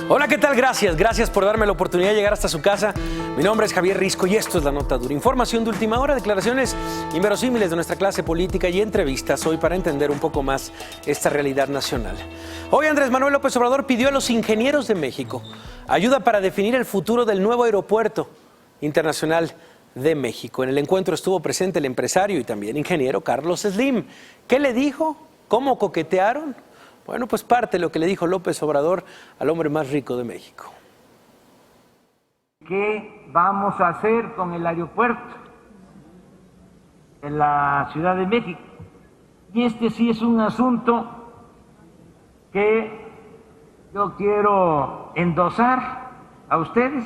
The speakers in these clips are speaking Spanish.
Hola, ¿qué tal? Gracias por darme la oportunidad de llegar hasta su casa. Mi nombre es Javier Risco y esto es La Nota Dura. Información de última hora, declaraciones inverosímiles de nuestra clase política y entrevistas hoy para entender un poco más esta realidad nacional. Hoy Andrés Manuel López Obrador pidió a los ingenieros de México ayuda para definir el futuro del nuevo aeropuerto internacional de México. En el encuentro estuvo presente el empresario y también ingeniero Carlos Slim. ¿Qué le dijo? ¿Cómo coquetearon? Bueno, pues parte de lo que le dijo López Obrador al hombre más rico de México. ¿Qué vamos a hacer con el aeropuerto en la Ciudad de México? Y este sí es un asunto que yo quiero endosar a ustedes.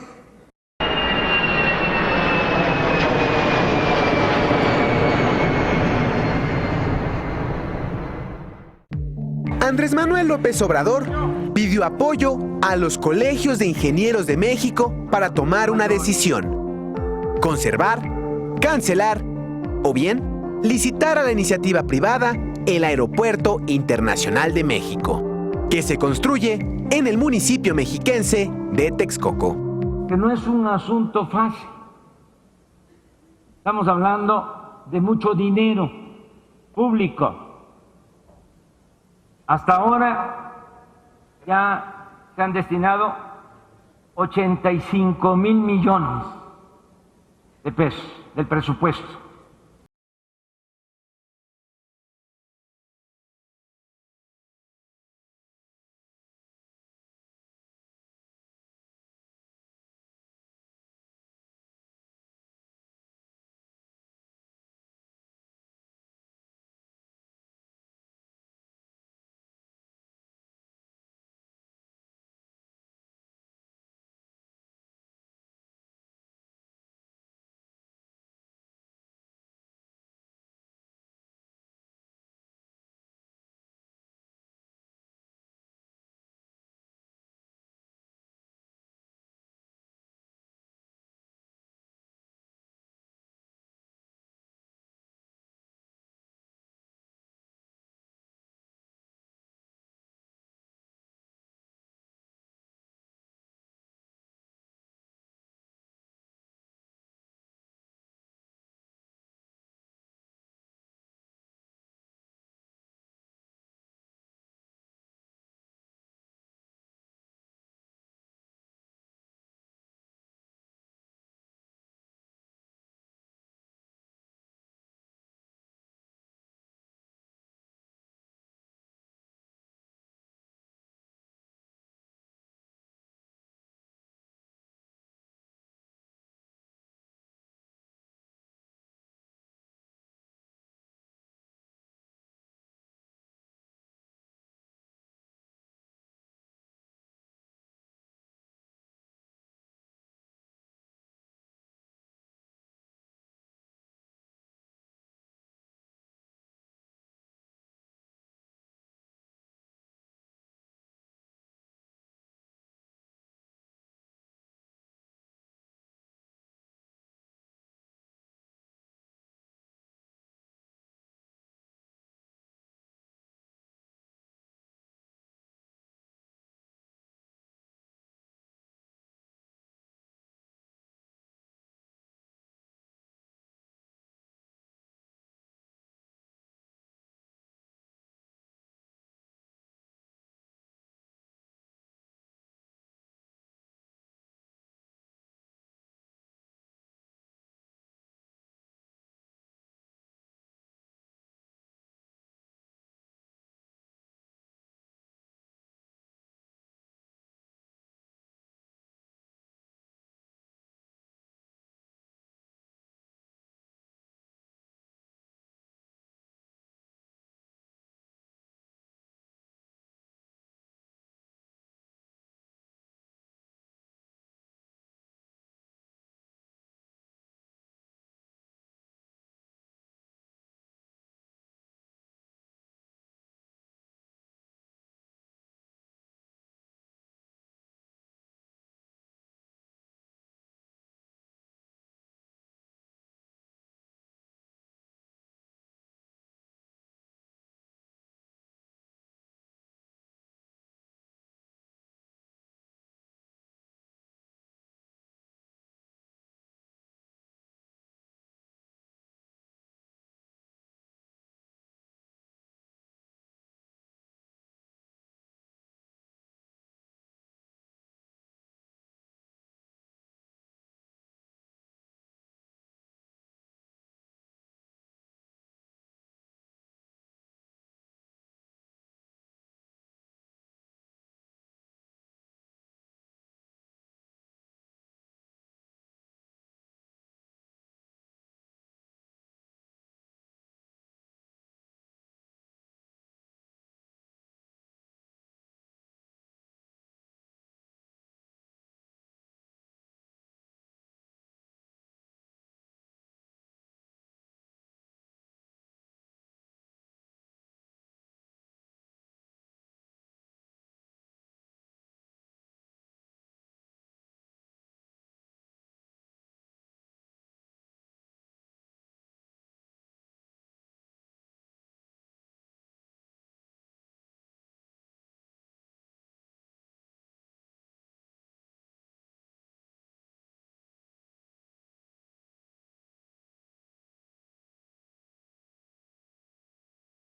Andrés Manuel López Obrador pidió apoyo a los colegios de ingenieros de México para tomar una decisión: conservar, cancelar o bien licitar a la iniciativa privada el Aeropuerto Internacional de México, que se construye en el municipio mexiquense de Texcoco. Que no es un asunto fácil. Estamos hablando de mucho dinero público. Hasta ahora ya se han destinado 85,000 millones de pesos del presupuesto.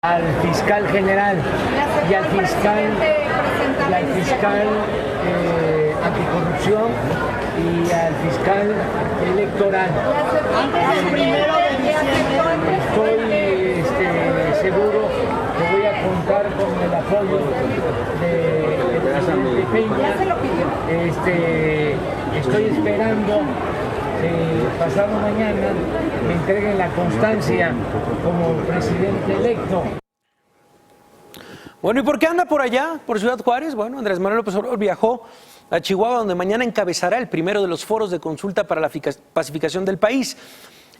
al fiscal general y al fiscal anticorrupción y al fiscal electoral. Estoy seguro que voy a contar con el apoyo del presidente Peña. Estoy esperando pasado mañana me entreguen la constancia como presidente electo. Bueno, ¿y por qué anda por allá, por Ciudad Juárez? Bueno, Andrés Manuel López Obrador viajó a Chihuahua, donde mañana encabezará el primero de los foros de consulta para la pacificación del país.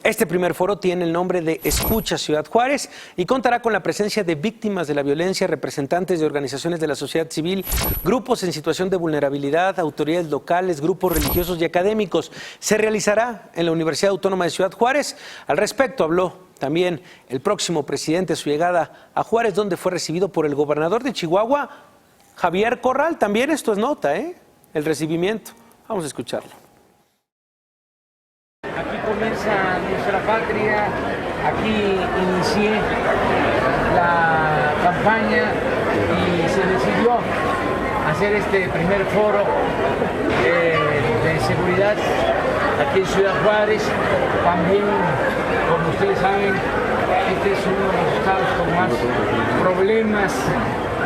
Este primer foro tiene el nombre de Escucha Ciudad Juárez y contará con la presencia de víctimas de la violencia, representantes de organizaciones de la sociedad civil, grupos en situación de vulnerabilidad, autoridades locales, grupos religiosos y académicos. Se realizará en la Universidad Autónoma de Ciudad Juárez. Al respecto habló también el próximo presidente a su llegada a Juárez, donde fue recibido por el gobernador de Chihuahua, Javier Corral. También esto es nota, el recibimiento. Vamos a escucharlo. Aquí comienza nuestra patria, aquí inicié la campaña y se decidió hacer este primer foro de seguridad aquí en Ciudad Juárez. También, como ustedes saben, este es uno de los estados con más problemas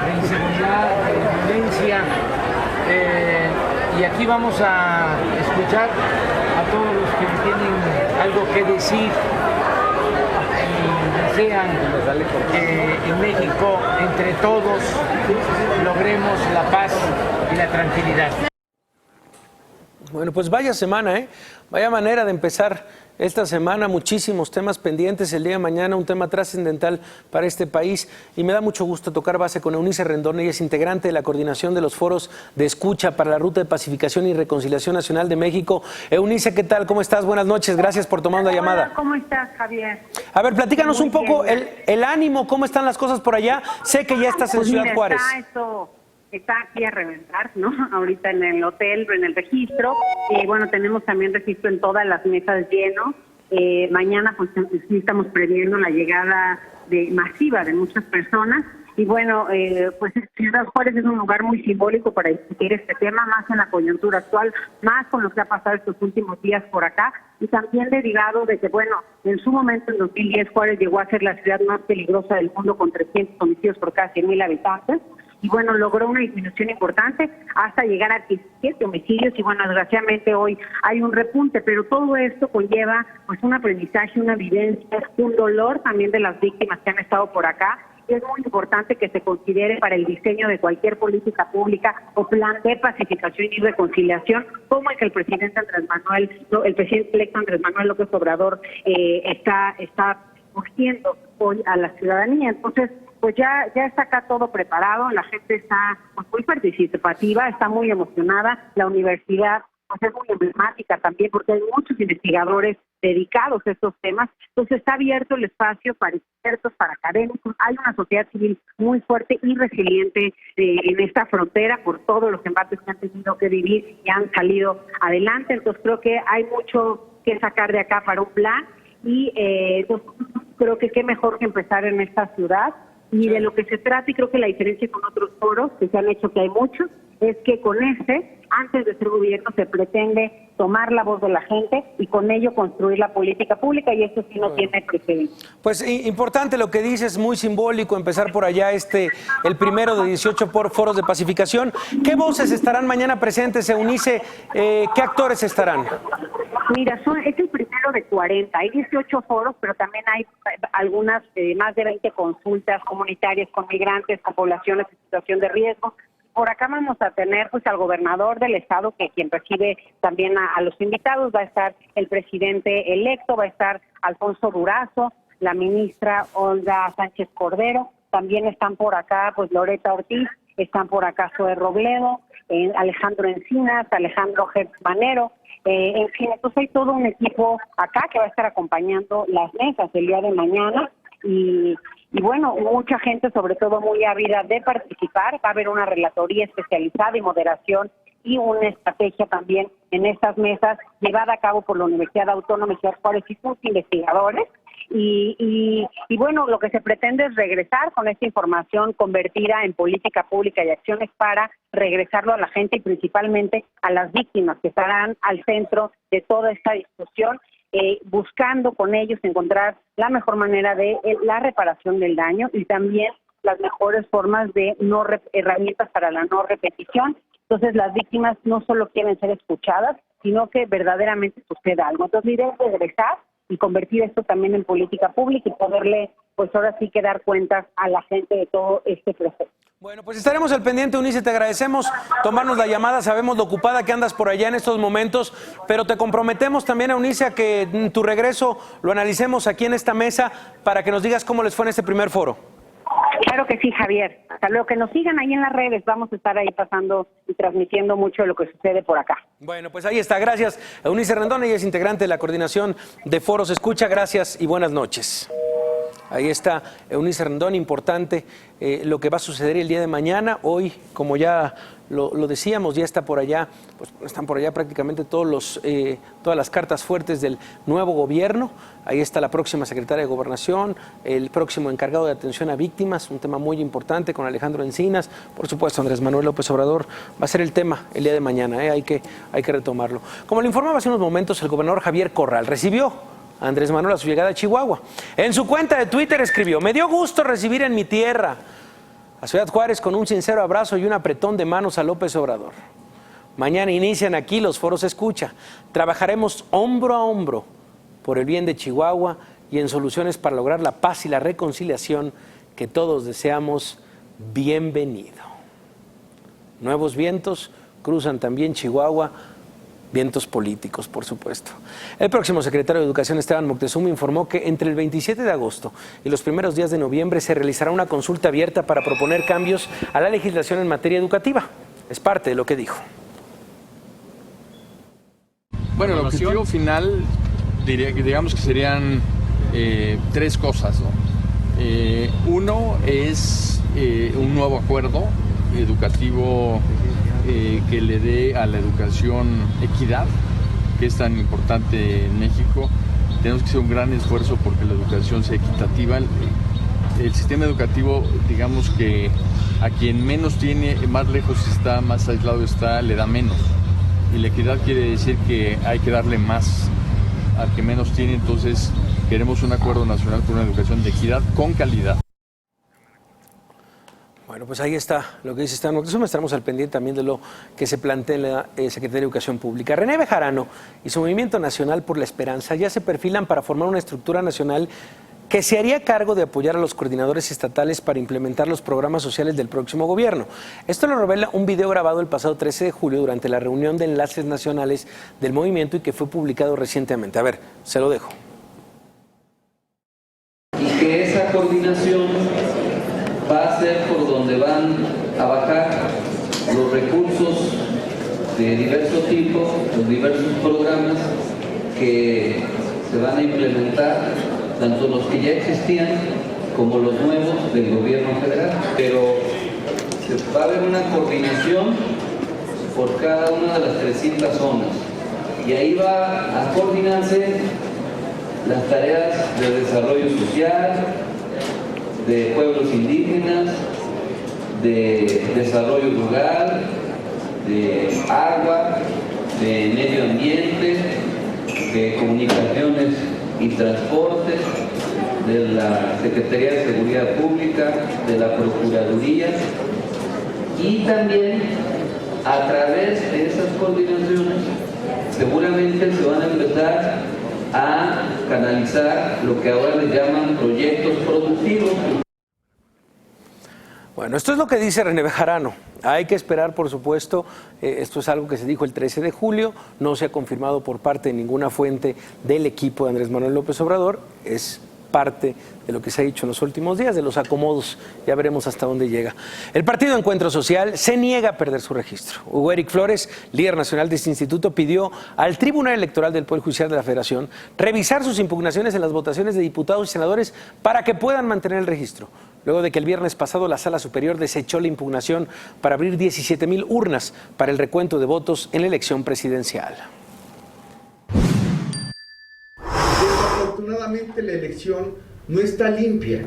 de inseguridad, de violencia. Y aquí vamos a escuchar a todos los que tienen algo que decir y desean que en México, entre todos, logremos la paz y la tranquilidad. Bueno, pues vaya semana, vaya manera de empezar esta semana. Muchísimos temas pendientes. El día de mañana un tema trascendental para este país, y me da mucho gusto tocar base con Eunice Rendón. Ella es integrante de la coordinación de los foros de escucha para la Ruta de Pacificación y Reconciliación Nacional de México. Eunice, ¿qué tal? ¿Cómo estás? Buenas noches. Gracias por tomar la llamada. Hola, ¿cómo estás, Javier? A ver, platícanos Muy un poco bien. el ánimo, cómo están las cosas por allá. Sé que ya estás en Ciudad Juárez. Está aquí a reventar, ¿no? Ahorita en el hotel, en el registro. Bueno, tenemos también registro en todas las mesas lleno. Mañana pues sí estamos previendo la llegada masiva de muchas personas. Y bueno, pues Ciudad Juárez es un lugar muy simbólico para discutir este tema, más en la coyuntura actual, más con lo que ha pasado estos últimos días por acá, y también derivado de que, bueno, en su momento, en 2010, Juárez llegó a ser la ciudad más peligrosa del mundo con 300 homicidios por cada 100,000 habitantes. Y bueno, logró una disminución importante hasta llegar a 17 homicidios y bueno, desgraciadamente hoy hay un repunte, pero todo esto conlleva pues un aprendizaje, una vivencia, un dolor también de las víctimas que han estado por acá. Y es muy importante que se considere para el diseño de cualquier política pública o plan de pacificación y reconciliación, como el que el presidente electo Andrés Manuel López Obrador está urgiendo hoy a la ciudadanía. Entonces, pues ya está acá todo preparado, la gente está pues, muy participativa, está muy emocionada, la universidad pues, es muy emblemática también porque hay muchos investigadores dedicados a estos temas, entonces está abierto el espacio para expertos, para académicos, hay una sociedad civil muy fuerte y resiliente en esta frontera por todos los embates que han tenido que vivir y han salido adelante, entonces creo que hay mucho que sacar de acá para un plan y entonces, creo que qué mejor que empezar en esta ciudad. Y de lo que se trata, y creo que la diferencia con otros foros, que se han hecho, que hay muchos, es que con antes de ser gobierno, se pretende tomar la voz de la gente y con ello construir la política pública, y eso sí no tiene precedente. Pues importante lo que dices, muy simbólico empezar por allá el primero de 18 foros de pacificación. ¿Qué voces estarán mañana presentes, Eunice? ¿Qué actores estarán? Mira, es el primero de 40, hay 18 foros, pero también hay algunas, más de 20 consultas comunitarias con migrantes, con poblaciones en situación de riesgo. Por acá vamos a tener pues al gobernador del estado, que quien recibe también a los invitados, va a estar el presidente electo, va a estar Alfonso Durazo, la ministra Olga Sánchez Cordero, también están por acá pues Loreta Ortiz, están por acá Zoe Robledo, Alejandro Encinas, Alejandro Gertz Manero, en fin, entonces hay todo un equipo acá que va a estar acompañando las mesas el día de mañana y bueno, mucha gente, sobre todo muy ávida de participar. Va a haber una relatoría especializada y moderación y una estrategia también en estas mesas llevada a cabo por la Universidad Autónoma de Ciudad Juárez y sus investigadores. Y bueno, lo que se pretende es regresar con esta información, convertirla en política pública y acciones para regresarlo a la gente y principalmente a las víctimas que estarán al centro de toda esta discusión, buscando con ellos encontrar la mejor manera de la reparación del daño y también las mejores formas de herramientas para la no repetición. Entonces las víctimas no solo quieren ser escuchadas, sino que verdaderamente suceda algo. Entonces la idea es regresar y convertir esto también en política pública y poderle, pues ahora sí que dar cuentas a la gente de todo este proceso. Bueno, pues estaremos al pendiente, Eunice, te agradecemos tomarnos la llamada, sabemos lo ocupada que andas por allá en estos momentos, pero te comprometemos también, Eunice, a que en tu regreso lo analicemos aquí en esta mesa para que nos digas cómo les fue en este primer foro. Claro que sí, Javier. Hasta luego. Que nos sigan ahí en las redes. Vamos a estar ahí pasando y transmitiendo mucho de lo que sucede por acá. Bueno, pues ahí está. Gracias, Eunice Rendón. Ella es integrante de la coordinación de Foros Escucha. Gracias y buenas noches. Ahí está Eunice Rendón, importante lo que va a suceder el día de mañana. Hoy, como ya lo decíamos, ya está por allá, pues están por allá prácticamente todas las cartas fuertes del nuevo gobierno. Ahí está la próxima secretaria de Gobernación, el próximo encargado de atención a víctimas, un tema muy importante con Alejandro Encinas. Por supuesto, Andrés Manuel López Obrador va a ser el tema el día de mañana, hay que retomarlo. Como le informaba hace unos momentos, el gobernador Javier Corral recibió a Andrés Manuel a su llegada a Chihuahua. En su cuenta de Twitter escribió: "Me dio gusto recibir en mi tierra a Ciudad Juárez con un sincero abrazo y un apretón de manos a López Obrador. Mañana inician aquí los Foros Escucha. Trabajaremos hombro a hombro por el bien de Chihuahua y en soluciones para lograr la paz y la reconciliación que todos deseamos. Bienvenido". Nuevos vientos cruzan también Chihuahua, vientos políticos, por supuesto. El próximo secretario de Educación, Esteban Moctezuma, informó que entre el 27 de agosto y los primeros días de noviembre se realizará una consulta abierta para proponer cambios a la legislación en materia educativa. Es parte de lo que dijo. Bueno, el objetivo final, digamos que serían tres cosas, ¿no? Uno es un nuevo acuerdo educativo que le dé a la educación equidad, que es tan importante en México. Tenemos que hacer un gran esfuerzo porque la educación sea equitativa. El sistema educativo, digamos que a quien menos tiene, más lejos está, más aislado está, le da menos. Y la equidad quiere decir que hay que darle más al que menos tiene. Entonces queremos un acuerdo nacional por una educación de equidad con calidad. Bueno, pues ahí está lo que dice Esteban Moctezuma. Estaremos al pendiente también de lo que se plantea en la Secretaría de Educación Pública. René Bejarano y su Movimiento Nacional por la Esperanza ya se perfilan para formar una estructura nacional que se haría cargo de apoyar a los coordinadores estatales para implementar los programas sociales del próximo gobierno. Esto lo revela un video grabado el pasado 13 de julio durante la reunión de enlaces nacionales del movimiento y que fue publicado recientemente. A ver, se lo dejo. Y que esa coordinación va a ser por donde van a bajar los recursos de diverso tipo, los diversos programas que se van a implementar, tanto los que ya existían como los nuevos del gobierno federal. Pero va a haber una coordinación por cada una de las 300 zonas y ahí va a coordinarse las tareas de desarrollo social, de pueblos indígenas, de desarrollo rural, de agua, de medio ambiente, de comunicaciones y transportes, de la Secretaría de Seguridad Pública, de la Procuraduría, y también a través de esas coordinaciones seguramente se van a empezar a canalizar lo que ahora les llaman proyectos productivos. Bueno, esto es lo que dice René Bejarano. Hay que esperar, por supuesto, esto es algo que se dijo el 13 de julio, no se ha confirmado por parte de ninguna fuente del equipo de Andrés Manuel López Obrador, es parte de lo que se ha dicho en los últimos días, de los acomodos, ya veremos hasta dónde llega. El Partido Encuentro Social se niega a perder su registro. Hugo Eric Flores, líder nacional de este instituto, pidió al Tribunal Electoral del Poder Judicial de la Federación revisar sus impugnaciones en las votaciones de diputados y senadores para que puedan mantener el registro, luego de que el viernes pasado la Sala Superior desechó la impugnación para abrir 17,000 urnas para el recuento de votos en la elección presidencial. Desafortunadamente la elección elección no está limpia,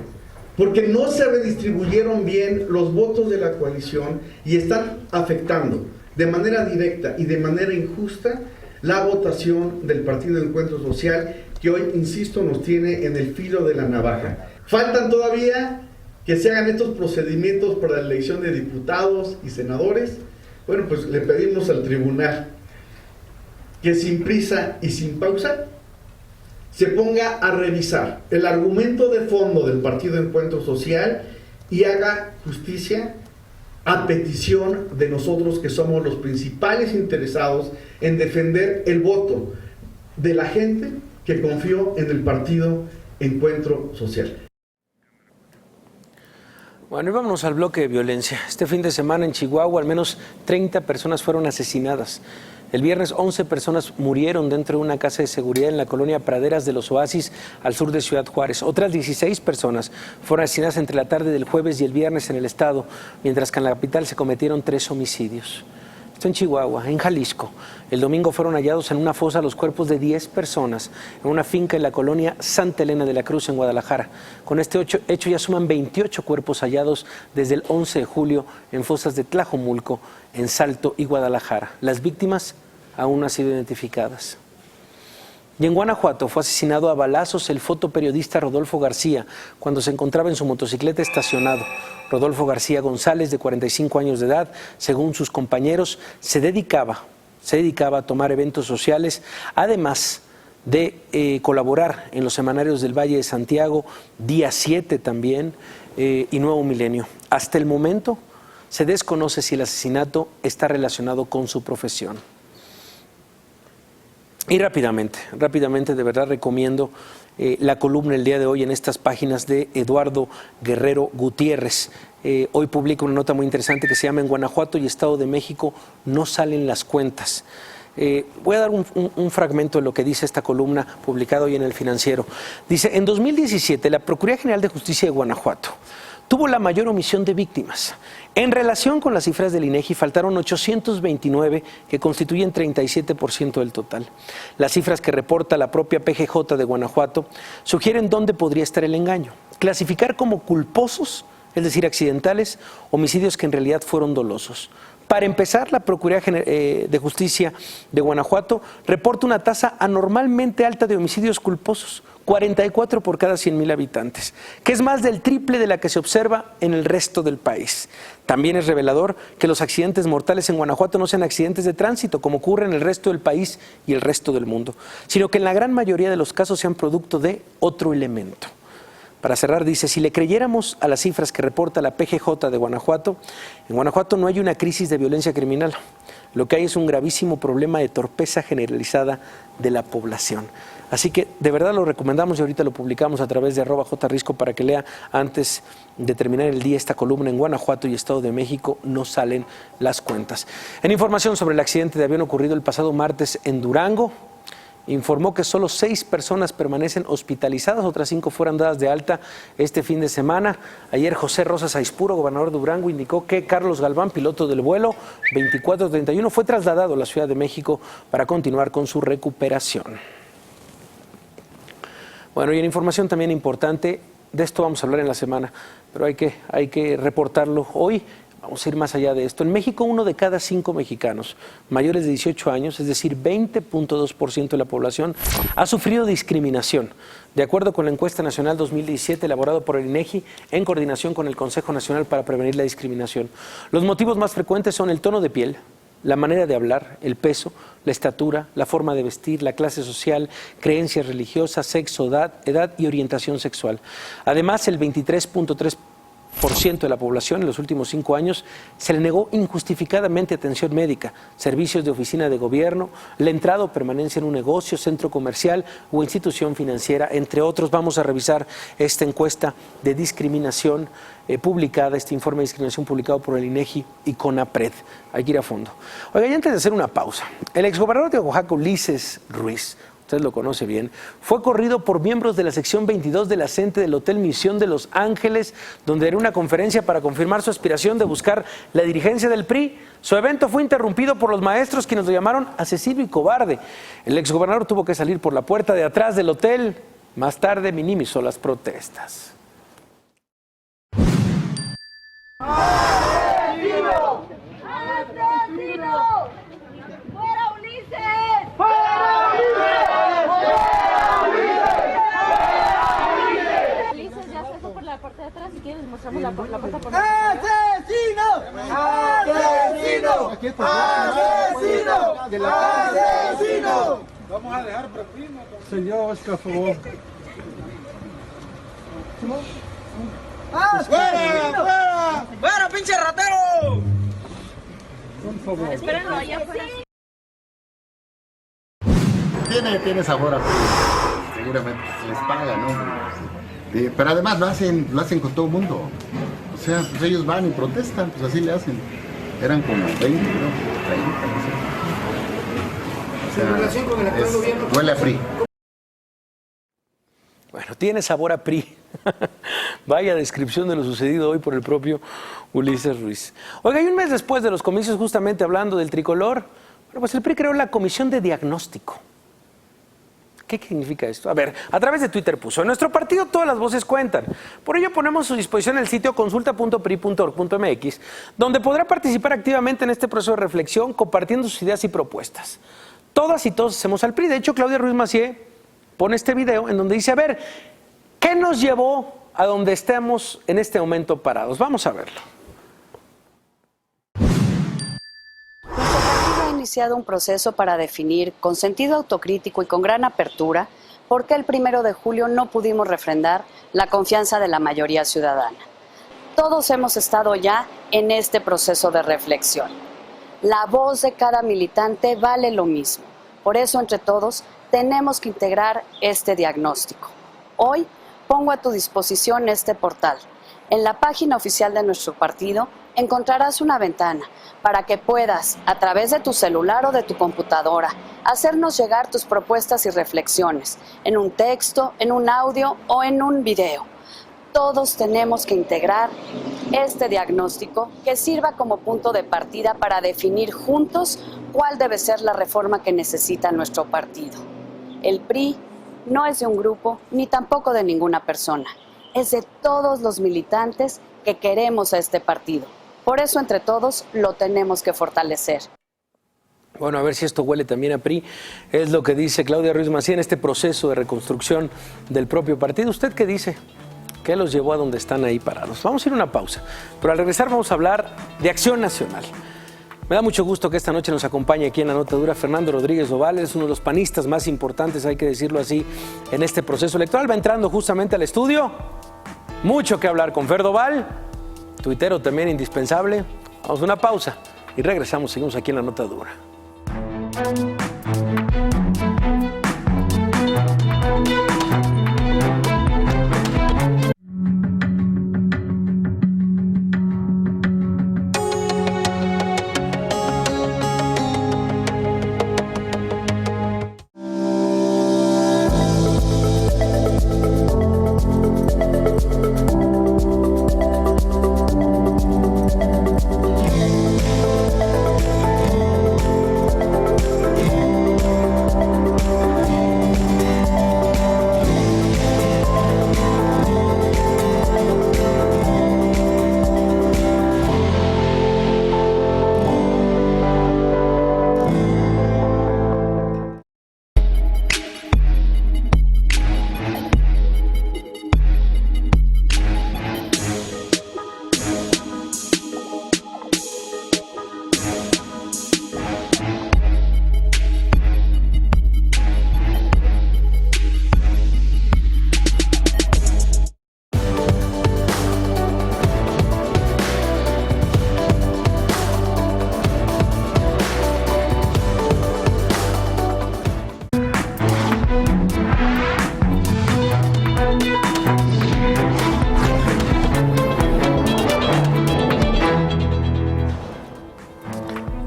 porque no se redistribuyeron bien los votos de la coalición y están afectando de manera directa y de manera injusta la votación del Partido Encuentro Social, que hoy, insisto, nos tiene en el filo de la navaja. Faltan todavía que se hagan estos procedimientos para la elección de diputados y senadores. Bueno, pues le pedimos al tribunal que sin prisa y sin pausa se ponga a revisar el argumento de fondo del Partido Encuentro Social y haga justicia a petición de nosotros, que somos los principales interesados en defender el voto de la gente que confió en el Partido Encuentro Social. Bueno, y vámonos al bloque de violencia. Este fin de semana en Chihuahua al menos 30 personas fueron asesinadas. El viernes 11 personas murieron dentro de una casa de seguridad en la colonia Praderas de los Oasis, al sur de Ciudad Juárez. Otras 16 personas fueron asesinadas entre la tarde del jueves y el viernes en el estado, mientras que en la capital se cometieron 3 homicidios. Esto en Chihuahua, en Jalisco. El domingo fueron hallados en una fosa los cuerpos de 10 personas en una finca en la colonia Santa Elena de la Cruz, en Guadalajara. Con este hecho ya suman 28 cuerpos hallados desde el 11 de julio en fosas de Tlajomulco, en Salto y Guadalajara. Las víctimas aún no han sido identificadas. Y en Guanajuato fue asesinado a balazos el fotoperiodista Rodolfo García cuando se encontraba en su motocicleta estacionado. Rodolfo García González, de 45 años de edad, según sus compañeros, se dedicaba a tomar eventos sociales, además de colaborar en los semanarios del Valle de Santiago, Día 7 también, y Nuevo Milenio. Hasta el momento se desconoce si el asesinato está relacionado con su profesión. Y rápidamente, de verdad recomiendo la columna el día de hoy en estas páginas de Eduardo Guerrero Gutiérrez. Hoy publica una nota muy interesante que se llama "En Guanajuato y Estado de México no salen las cuentas". Voy a dar un fragmento de lo que dice esta columna publicada hoy en El Financiero. Dice: en 2017 la Procuraduría General de Justicia de Guanajuato tuvo la mayor omisión de víctimas. En relación con las cifras del INEGI, faltaron 829, que constituyen 37% del total. Las cifras que reporta la propia PGJ de Guanajuato sugieren dónde podría estar el engaño. Clasificar como culposos, es decir, accidentales, homicidios que en realidad fueron dolosos. Para empezar, la Procuraduría de Justicia de Guanajuato reporta una tasa anormalmente alta de homicidios culposos, 44 por cada 100,000 habitantes, que es más del triple de la que se observa en el resto del país. También es revelador que los accidentes mortales en Guanajuato no sean accidentes de tránsito, como ocurre en el resto del país y el resto del mundo, sino que en la gran mayoría de los casos sean producto de otro elemento. Para cerrar, dice: si le creyéramos a las cifras que reporta la PGJ de Guanajuato, en Guanajuato no hay una crisis de violencia criminal. Lo que hay es un gravísimo problema de torpeza generalizada de la población. Así que de verdad lo recomendamos y ahorita lo publicamos a través de @jrisco para que lea antes de terminar el día esta columna. En Guanajuato y Estado de México no salen las cuentas. En información sobre el accidente de avión ocurrido el pasado martes en Durango, informó que solo 6 personas permanecen hospitalizadas, otras 5 fueron dadas de alta este fin de semana. Ayer José Rosas Aispuro, gobernador de Durango, indicó que Carlos Galván, piloto del vuelo 2431, fue trasladado a la Ciudad de México para continuar con su recuperación. Bueno, y en información también importante, de esto vamos a hablar en la semana, pero hay que reportarlo hoy. Vamos a ir más allá de esto. En México, 1 de cada 5 mexicanos mayores de 18 años, es decir, 20.2% de la población, ha sufrido discriminación, de acuerdo con la encuesta nacional 2017 elaborada por el INEGI en coordinación con el Consejo Nacional para Prevenir la Discriminación. Los motivos más frecuentes son el tono de piel, la manera de hablar, el peso, la estatura, la forma de vestir, la clase social, creencias religiosas, sexo, edad y orientación sexual. Además, el 23.3% de la población en los últimos 5 años se le negó injustificadamente atención médica, servicios de oficina de gobierno, la entrada o permanencia en un negocio, centro comercial o institución financiera, entre otros. Vamos a revisar esta encuesta de discriminación publicada, este informe de discriminación publicado por el INEGI y CONAPRED. Hay que ir a fondo. Oiga, y antes de hacer una pausa, el exgobernador de Oaxaca, Ulises Ruiz, usted lo conoce bien, fue corrido por miembros de la sección 22 de la CENTE del Hotel Misión de Los Ángeles, donde era una conferencia para confirmar su aspiración de buscar la dirigencia del PRI. Su evento fue interrumpido por los maestros, quienes lo llamaron asesino y cobarde. El exgobernador tuvo que salir por la puerta de atrás del hotel Más tarde minimizó las protestas. ¡Asesino! ¡Asesino! ¡Fuera Ulises! ¡Fuera Ulises! Ulises ya se fue por la parte de atrás. Si quieres, mostramos la puerta por la ¡Asesino! ¡Asesino! ¡Asesino! ¡Asesino! Vamos a dejar propina. Señor Oscar, por favor. ¡Fuera! ¡Fuera! ¡Fuera, pinche ratero! Por favor. Espérenlo allá afuera. Tiene sabor a frío. Seguramente se les paga, ¿no? Pero además lo hacen con todo el mundo. O sea, pues ellos van y protestan, pues así le hacen. Eran como 20, ¿no? 30, no sé. O sea, en relación con el actual gobierno, huele a PRI. Bueno, tiene sabor a PRI. Vaya descripción de lo sucedido hoy por el propio Ulises Ruiz. Oiga, y un mes después de los comicios, justamente hablando del tricolor, bueno, pues el PRI creó la Comisión de Diagnóstico. ¿Qué significa esto? A ver, a través de Twitter puso: en nuestro partido todas las voces cuentan. Por ello ponemos a su disposición el sitio consulta.pri.org.mx, donde podrá participar activamente en este proceso de reflexión, compartiendo sus ideas y propuestas. Todas y todos hacemos al PRI. De hecho, Claudia Ruiz Massieu pone este video en donde dice: a ver, ¿qué nos llevó a donde estemos en este momento parados? Vamos a verlo. Nuestro partido ha iniciado un proceso para definir, con sentido autocrítico y con gran apertura, por qué el 1 de julio no pudimos refrendar la confianza de la mayoría ciudadana. Todos hemos estado ya en este proceso de reflexión. La voz de cada militante vale lo mismo. Por eso, entre todos, tenemos que integrar este diagnóstico. Hoy pongo a tu disposición este portal. En la página oficial de nuestro partido encontrarás una ventana para que puedas, a través de tu celular o de tu computadora, hacernos llegar tus propuestas y reflexiones, en un texto, en un audio o en un video. Todos tenemos que integrar este diagnóstico que sirva como punto de partida para definir juntos cuál debe ser la reforma que necesita nuestro partido. El PRI no es de un grupo ni tampoco de ninguna persona. Es de todos los militantes que queremos a este partido. Por eso, entre todos, lo tenemos que fortalecer. Bueno, a ver si esto huele también a PRI. Es lo que dice Claudia Ruiz Massieu en este proceso de reconstrucción del propio partido. ¿Usted qué dice? ¿Qué los llevó a donde están ahí parados? Vamos a ir a una pausa, pero al regresar vamos a hablar de Acción Nacional. Me da mucho gusto que esta noche nos acompañe aquí en La Nota Dura Fernando Rodríguez Ovales, uno de los panistas más importantes, hay que decirlo así, en este proceso electoral. Va entrando justamente al estudio. Mucho que hablar con Fer Doval, tuitero también indispensable. Vamos a una pausa y regresamos, seguimos aquí en La Nota Dura.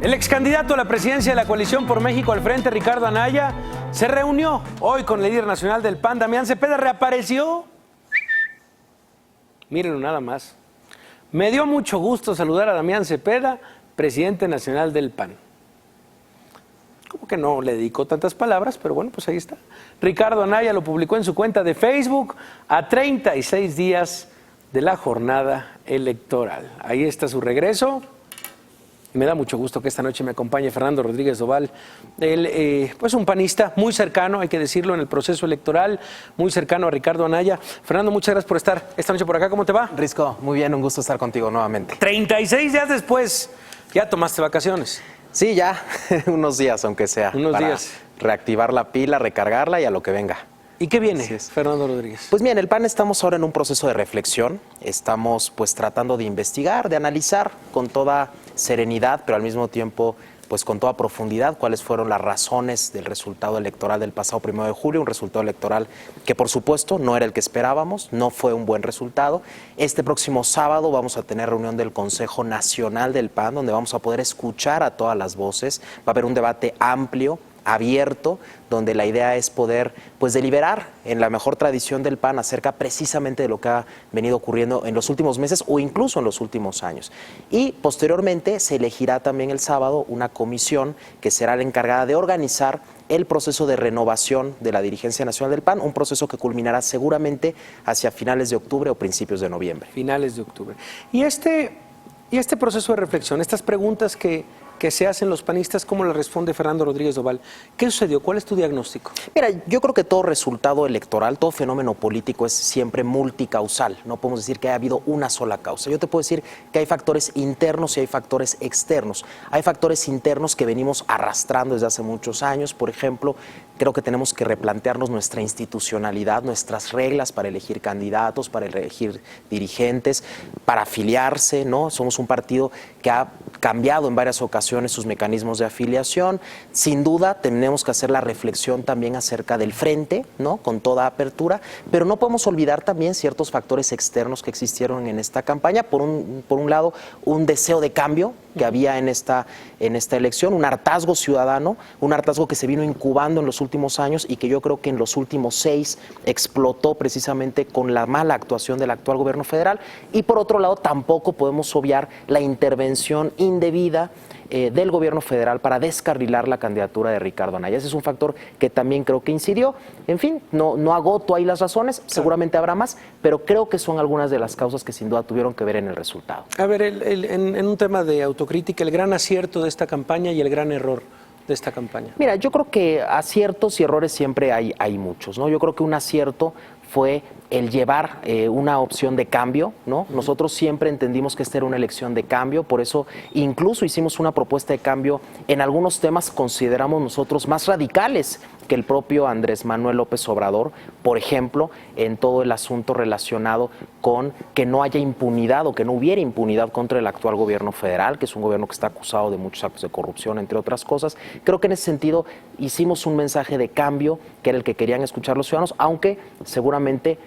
El ex candidato a la presidencia de la Coalición por México al Frente, Ricardo Anaya, se reunió hoy con el líder nacional del PAN, Damián Cepeda. Reapareció. Mírenlo nada más. Me dio mucho gusto saludar a Damián Cepeda, presidente nacional del PAN. como que no le dedicó tantas palabras, pero bueno, pues ahí está. Ricardo Anaya lo publicó en su cuenta de Facebook a 36 días de la jornada electoral. Ahí está su regreso. Me da mucho gusto que esta noche me acompañe Fernando Rodríguez Doval, él, pues un panista muy cercano, hay que decirlo, en el proceso electoral, muy cercano a Ricardo Anaya. Fernando, muchas gracias por estar esta noche por acá. ¿Cómo te va? Risco, muy bien, un gusto estar contigo nuevamente. 36 días después, ya tomaste vacaciones. Sí, ya, unos días aunque sea. Unos días. Reactivar la pila, recargarla y a lo que venga. ¿Y qué viene, Fernando Rodríguez? Pues bien, el PAN estamos ahora en un proceso de reflexión. Estamos pues tratando de investigar, de analizar con toda serenidad, pero al mismo tiempo pues con toda profundidad cuáles fueron las razones del resultado electoral del pasado 1 de julio, un resultado electoral que por supuesto no era el que esperábamos, no fue un buen resultado. Este próximo sábado vamos a tener reunión del Consejo Nacional del PAN, donde vamos a poder escuchar a todas las voces, va a haber un debate amplio, abierto, donde la idea es poder pues deliberar en la mejor tradición del PAN acerca precisamente de lo que ha venido ocurriendo en los últimos meses o incluso en los últimos años. Y posteriormente se elegirá también el sábado una comisión que será la encargada de organizar el proceso de renovación de la dirigencia nacional del PAN, un proceso que culminará seguramente hacia finales de octubre o principios de noviembre. Finales de octubre. Y este proceso de reflexión, estas preguntas que se hacen los panistas, ¿cómo le responde Fernando Rodríguez Doval? ¿Qué sucedió? ¿Cuál es tu diagnóstico? Mira, yo creo que todo resultado electoral, todo fenómeno político es siempre multicausal. No podemos decir que haya habido una sola causa. Yo te puedo decir que hay factores internos y hay factores externos. Hay factores internos que venimos arrastrando desde hace muchos años. Por ejemplo, creo que tenemos que replantearnos nuestra institucionalidad, nuestras reglas para elegir candidatos, para elegir dirigentes, para afiliarse, ¿no? Somos un partido que ha cambiado en varias ocasiones sus mecanismos de afiliación. Sin duda tenemos que hacer la reflexión también acerca del frente, ¿no? Con toda apertura, pero no podemos olvidar también ciertos factores externos que existieron en esta campaña. Por un lado, un deseo de cambio que había en esta elección, un hartazgo ciudadano, un hartazgo que se vino incubando en los últimos años y que yo creo que en los últimos 6 explotó precisamente con la mala actuación del actual gobierno federal. Y por otro lado, tampoco podemos obviar la intervención indebida del gobierno federal para descarrilar la candidatura de Ricardo Anaya. Ese es un factor que también creo que incidió. En fin, no agoto ahí las razones, seguramente habrá más, pero creo que son algunas de las causas que sin duda tuvieron que ver en el resultado. A ver, en un tema de autocrítica, el gran acierto de esta campaña y el gran error de esta campaña. Mira, yo creo que aciertos y errores siempre hay muchos, ¿no? Yo creo que un acierto fue el llevar una opción de cambio, ¿no? Nosotros siempre entendimos que esta era una elección de cambio, por eso incluso hicimos una propuesta de cambio en algunos temas consideramos nosotros más radicales que el propio Andrés Manuel López Obrador, por ejemplo, en todo el asunto relacionado con que no haya impunidad o que no hubiera impunidad contra el actual gobierno federal, que es un gobierno que está acusado de muchos actos de corrupción, entre otras cosas. Creo que en ese sentido hicimos un mensaje de cambio, que era el que querían escuchar los ciudadanos, aunque seguramente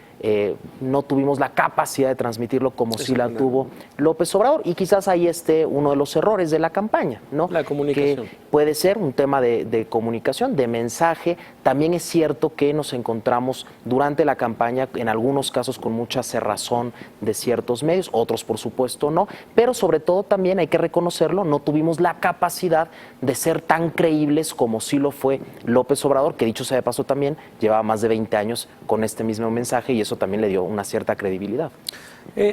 no tuvimos la capacidad de transmitirlo como sí la tuvo López Obrador, y quizás ahí esté uno de los errores de la campaña, ¿no? La comunicación. Que puede ser un tema de comunicación, de mensaje. También es cierto que nos encontramos durante la campaña, en algunos casos con mucha cerrazón de ciertos medios, otros por supuesto no, pero sobre todo también hay que reconocerlo, no tuvimos la capacidad de ser tan creíbles como sí lo fue López Obrador, que dicho sea de paso también llevaba más de 20 años con este mismo mensaje y eso también le dio una cierta credibilidad.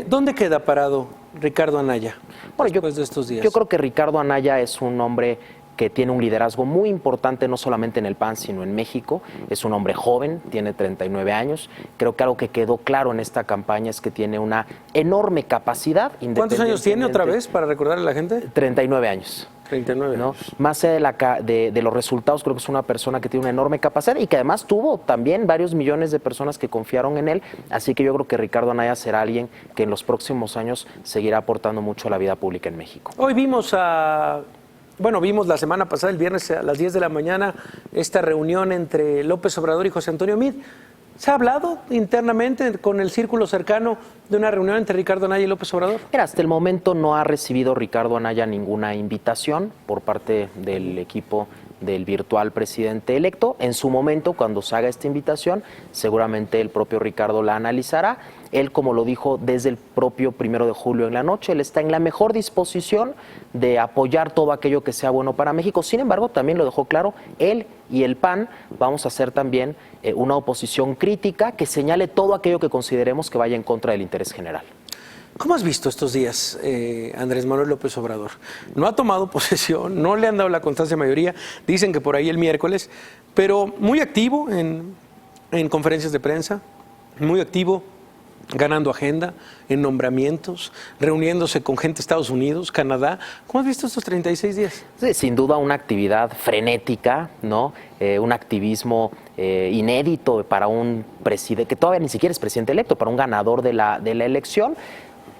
¿Dónde queda parado Ricardo Anaya después de estos días? Yo creo que Ricardo Anaya es un hombre que tiene un liderazgo muy importante no solamente en el PAN, sino en México. Es un hombre joven, tiene 39 años. Creo que algo que quedó claro en esta campaña es que tiene una enorme capacidad. ¿Cuántos años tiene otra vez, para recordarle a la gente? 39 años. 39 ¿no? años. Más allá de los resultados, creo que es una persona que tiene una enorme capacidad y que además tuvo también varios millones de personas que confiaron en él. Así que yo creo que Ricardo Anaya será alguien que en los próximos años seguirá aportando mucho a la vida pública en México. Hoy vimos la semana pasada, el viernes a las 10 de la mañana, esta reunión entre López Obrador y José Antonio Meade. ¿Se ha hablado internamente con el círculo cercano de una reunión entre Ricardo Anaya y López Obrador? Mira, hasta el momento no ha recibido Ricardo Anaya ninguna invitación por parte del equipo del virtual presidente electo. En su momento, cuando se haga esta invitación, seguramente el propio Ricardo la analizará. Él, como lo dijo desde el propio 1 de julio en la noche, él está en la mejor disposición de apoyar todo aquello que sea bueno para México. Sin embargo, también lo dejó claro, él y el PAN vamos a hacer también una oposición crítica que señale todo aquello que consideremos que vaya en contra del interés general. ¿Cómo has visto estos días Andrés Manuel López Obrador? No ha tomado posesión, no le han dado la constancia mayoría, dicen que por ahí el miércoles, pero muy activo en conferencias de prensa, muy activo ganando agenda, en nombramientos, reuniéndose con gente de Estados Unidos, Canadá. ¿Cómo has visto estos 36 días? Sí, sin duda una actividad frenética, ¿no? Un activismo inédito para un presidente, que todavía ni siquiera es presidente electo, para un ganador de la elección.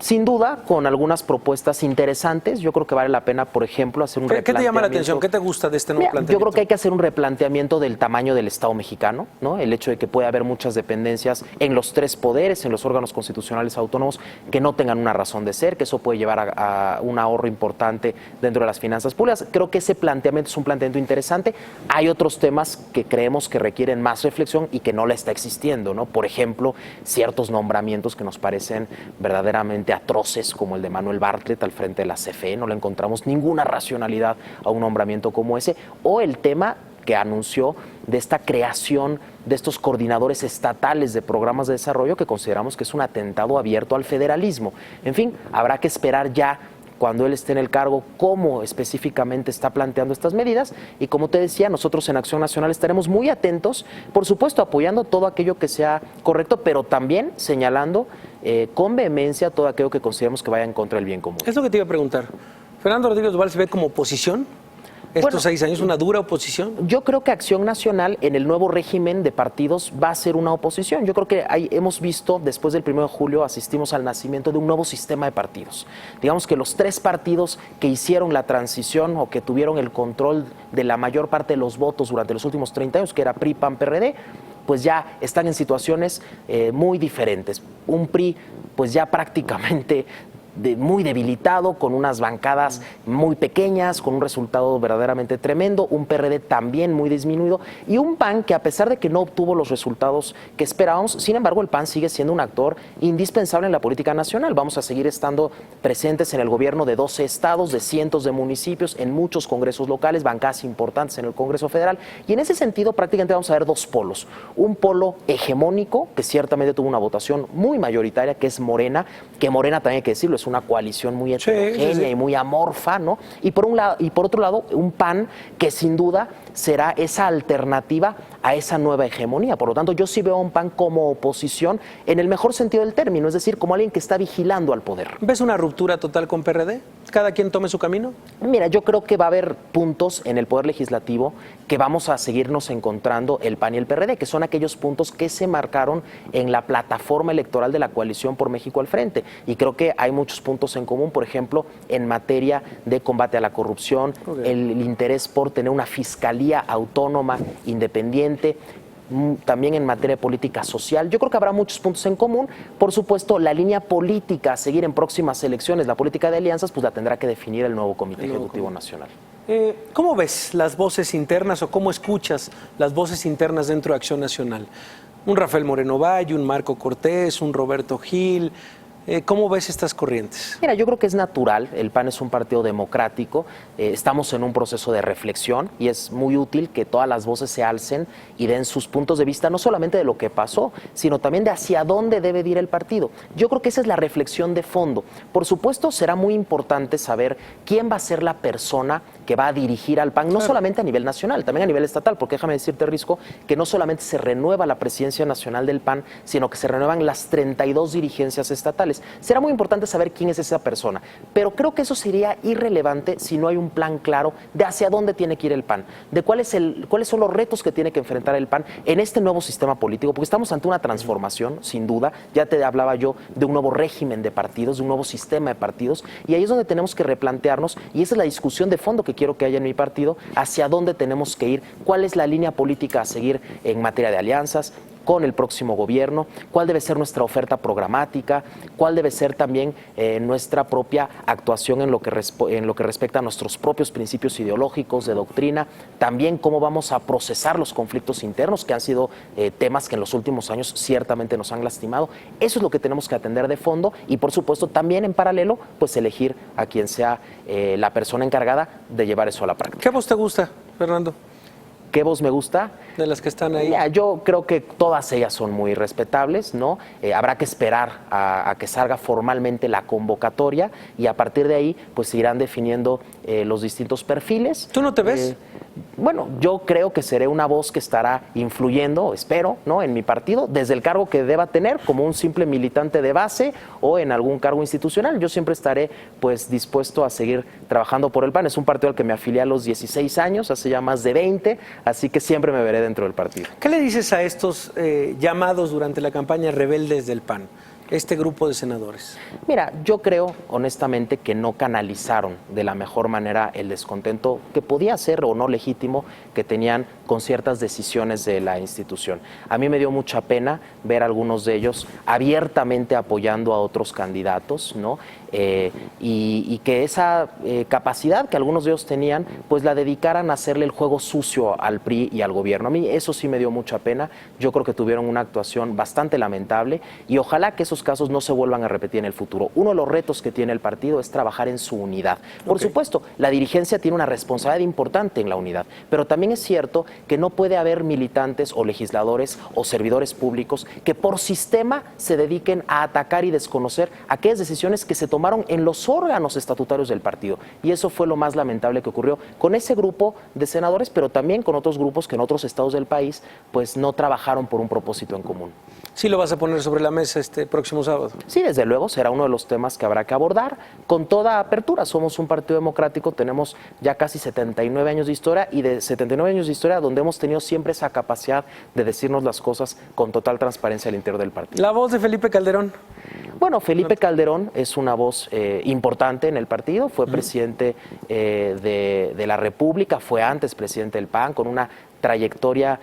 Sin duda, con algunas propuestas interesantes. Yo creo que vale la pena, por ejemplo, hacer un replanteamiento. ¿Qué te llama la atención? ¿Qué te gusta de este nuevo planteamiento? Yo creo que hay que hacer un replanteamiento del tamaño del Estado mexicano, ¿no? El hecho de que puede haber muchas dependencias en los tres poderes, en los órganos constitucionales autónomos, que no tengan una razón de ser, que eso puede llevar a un ahorro importante dentro de las finanzas públicas. Creo que ese planteamiento es un planteamiento interesante. Hay otros temas que creemos que requieren más reflexión y que no la está existiendo, ¿no? Por ejemplo, ciertos nombramientos que nos parecen verdaderamente atroces, como el de Manuel Bartlett al frente de la CFE, no le encontramos ninguna racionalidad a un nombramiento como ese, o el tema que anunció de esta creación de estos coordinadores estatales de programas de desarrollo, que consideramos que es un atentado abierto al federalismo. En fin, habrá que esperar ya, cuando él esté en el cargo, cómo específicamente está planteando estas medidas. Y como te decía, nosotros en Acción Nacional estaremos muy atentos, por supuesto apoyando todo aquello que sea correcto, pero también señalando con vehemencia todo aquello que consideremos que vaya en contra del bien común. Es lo que te iba a preguntar. ¿Fernando Rodríguez Duval se ve como oposición? ¿Estos 6 años una dura oposición? Yo creo que Acción Nacional en el nuevo régimen de partidos va a ser una oposición. Yo creo que hemos visto, después del 1 de julio, asistimos al nacimiento de un nuevo sistema de partidos. Digamos que los 3 partidos que hicieron la transición o que tuvieron el control de la mayor parte de los votos durante los últimos 30 años, que era PRI, PAN, PRD, pues ya están en situaciones muy diferentes. Un PRI pues ya prácticamente muy debilitado, con unas bancadas muy pequeñas, con un resultado verdaderamente tremendo, un PRD también muy disminuido y un PAN que, a pesar de que no obtuvo los resultados que esperábamos, sin embargo el PAN sigue siendo un actor indispensable en la política nacional. Vamos a seguir estando presentes en el gobierno de 12 estados, de cientos de municipios, en muchos congresos locales, bancadas importantes en el Congreso Federal, y en ese sentido prácticamente vamos a ver 2 polos. Un polo hegemónico, que ciertamente tuvo una votación muy mayoritaria, que es Morena, que Morena también hay que decirlo, es una coalición muy heterogénea y muy amorfa, ¿no? Y por otro lado, un PAN que sin duda será esa alternativa a esa nueva hegemonía. Por lo tanto, yo sí veo a un PAN como oposición en el mejor sentido del término, es decir, como alguien que está vigilando al poder. ¿Ves una ruptura total con PRD? ¿Cada quien tome su camino? Mira, yo creo que va a haber puntos en el Poder Legislativo que vamos a seguirnos encontrando el PAN y el PRD, que son aquellos puntos que se marcaron en la plataforma electoral de la coalición por México al frente. Y creo que hay muchos puntos en común, por ejemplo, en materia de combate a la corrupción, el interés por tener una fiscalía autónoma, independiente, también en materia de política social. Yo creo que habrá muchos puntos en común. Por supuesto, la línea política a seguir en próximas elecciones, la política de alianzas, pues la tendrá que definir el nuevo Comité Ejecutivo Nacional. ¿Cómo ves las voces internas o cómo escuchas las voces internas dentro de Acción Nacional? Un Rafael Moreno Valle, un Marco Cortés, un Roberto Gil. ¿Cómo ves estas corrientes? Mira, yo creo que es natural, el PAN es un partido democrático, estamos en un proceso de reflexión y es muy útil que todas las voces se alcen y den sus puntos de vista, no solamente de lo que pasó, sino también de hacia dónde debe ir el partido. Yo creo que esa es la reflexión de fondo. Por supuesto, será muy importante saber quién va a ser la persona que va a dirigir al PAN, no solamente a nivel nacional, también a nivel estatal, porque déjame decirte, Risco, que no solamente se renueva la presidencia nacional del PAN, sino que se renuevan las 32 dirigencias estatales. Será muy importante saber quién es esa persona, pero creo que eso sería irrelevante si no hay un plan claro de hacia dónde tiene que ir el PAN, de cuáles son los retos que tiene que enfrentar el PAN en este nuevo sistema político, porque estamos ante una transformación, sin duda. Ya te hablaba yo de un nuevo régimen de partidos, de un nuevo sistema de partidos, y ahí es donde tenemos que replantearnos, y esa es la discusión de fondo que quiero que haya en mi partido, hacia dónde tenemos que ir, cuál es la línea política a seguir en materia de alianzas, con el próximo gobierno, cuál debe ser nuestra oferta programática, cuál debe ser también nuestra propia actuación en lo que respecta a nuestros propios principios ideológicos, de doctrina, también cómo vamos a procesar los conflictos internos, que han sido temas que en los últimos años ciertamente nos han lastimado. Eso es lo que tenemos que atender de fondo y, por supuesto, también en paralelo, pues elegir a quien sea la persona encargada de llevar eso a la práctica. ¿Qué voz te gusta, Fernando? ¿Qué voz me gusta? De las que están ahí. Ya, yo creo que todas ellas son muy respetables, ¿no? Habrá que esperar a que salga formalmente la convocatoria y a partir de ahí pues se irán definiendo los distintos perfiles. ¿Tú no te ves? Bueno, yo creo que seré una voz que estará influyendo, espero, ¿no?, en mi partido, desde el cargo que deba tener, como un simple militante de base o en algún cargo institucional. Yo siempre estaré pues dispuesto a seguir trabajando por el PAN. Es un partido al que me afilié a los 16 años, hace ya más de 20, así que siempre me veré dentro del partido. ¿Qué le dices a estos llamados durante la campaña rebeldes del PAN? Este grupo de senadores. Mira, yo creo honestamente que no canalizaron de la mejor manera el descontento que podía ser o no legítimo que tenían con ciertas decisiones de la institución. A mí me dio mucha pena ver a algunos de ellos abiertamente apoyando a otros candidatos, ¿no? Y que esa capacidad que algunos de ellos tenían, pues la dedicaran a hacerle el juego sucio al PRI y al gobierno. A mí eso sí me dio mucha pena. Yo creo que tuvieron una actuación bastante lamentable y ojalá que esos casos no se vuelvan a repetir en el futuro. Uno de los retos que tiene el partido es trabajar en su unidad. Por supuesto, la dirigencia tiene una responsabilidad importante en la unidad, pero también es cierto que no puede haber militantes o legisladores o servidores públicos que por sistema se dediquen a atacar y desconocer aquellas decisiones que se tomaron en los órganos estatutarios del partido. Y eso fue lo más lamentable que ocurrió con ese grupo de senadores, pero también con otros grupos que en otros estados del país pues no trabajaron por un propósito en común. ¿Sí lo vas a poner sobre la mesa este próximo sábado? Sí, desde luego, será uno de los temas que habrá que abordar con toda apertura. Somos un partido democrático, tenemos ya casi 79 años de historia y de 79 años de historia donde hemos tenido siempre esa capacidad de decirnos las cosas con total transparencia al interior del partido. ¿La voz de Felipe Calderón? Bueno, Felipe Calderón es una voz importante en el partido, fue presidente de la República, fue antes presidente del PAN, con una trayectoria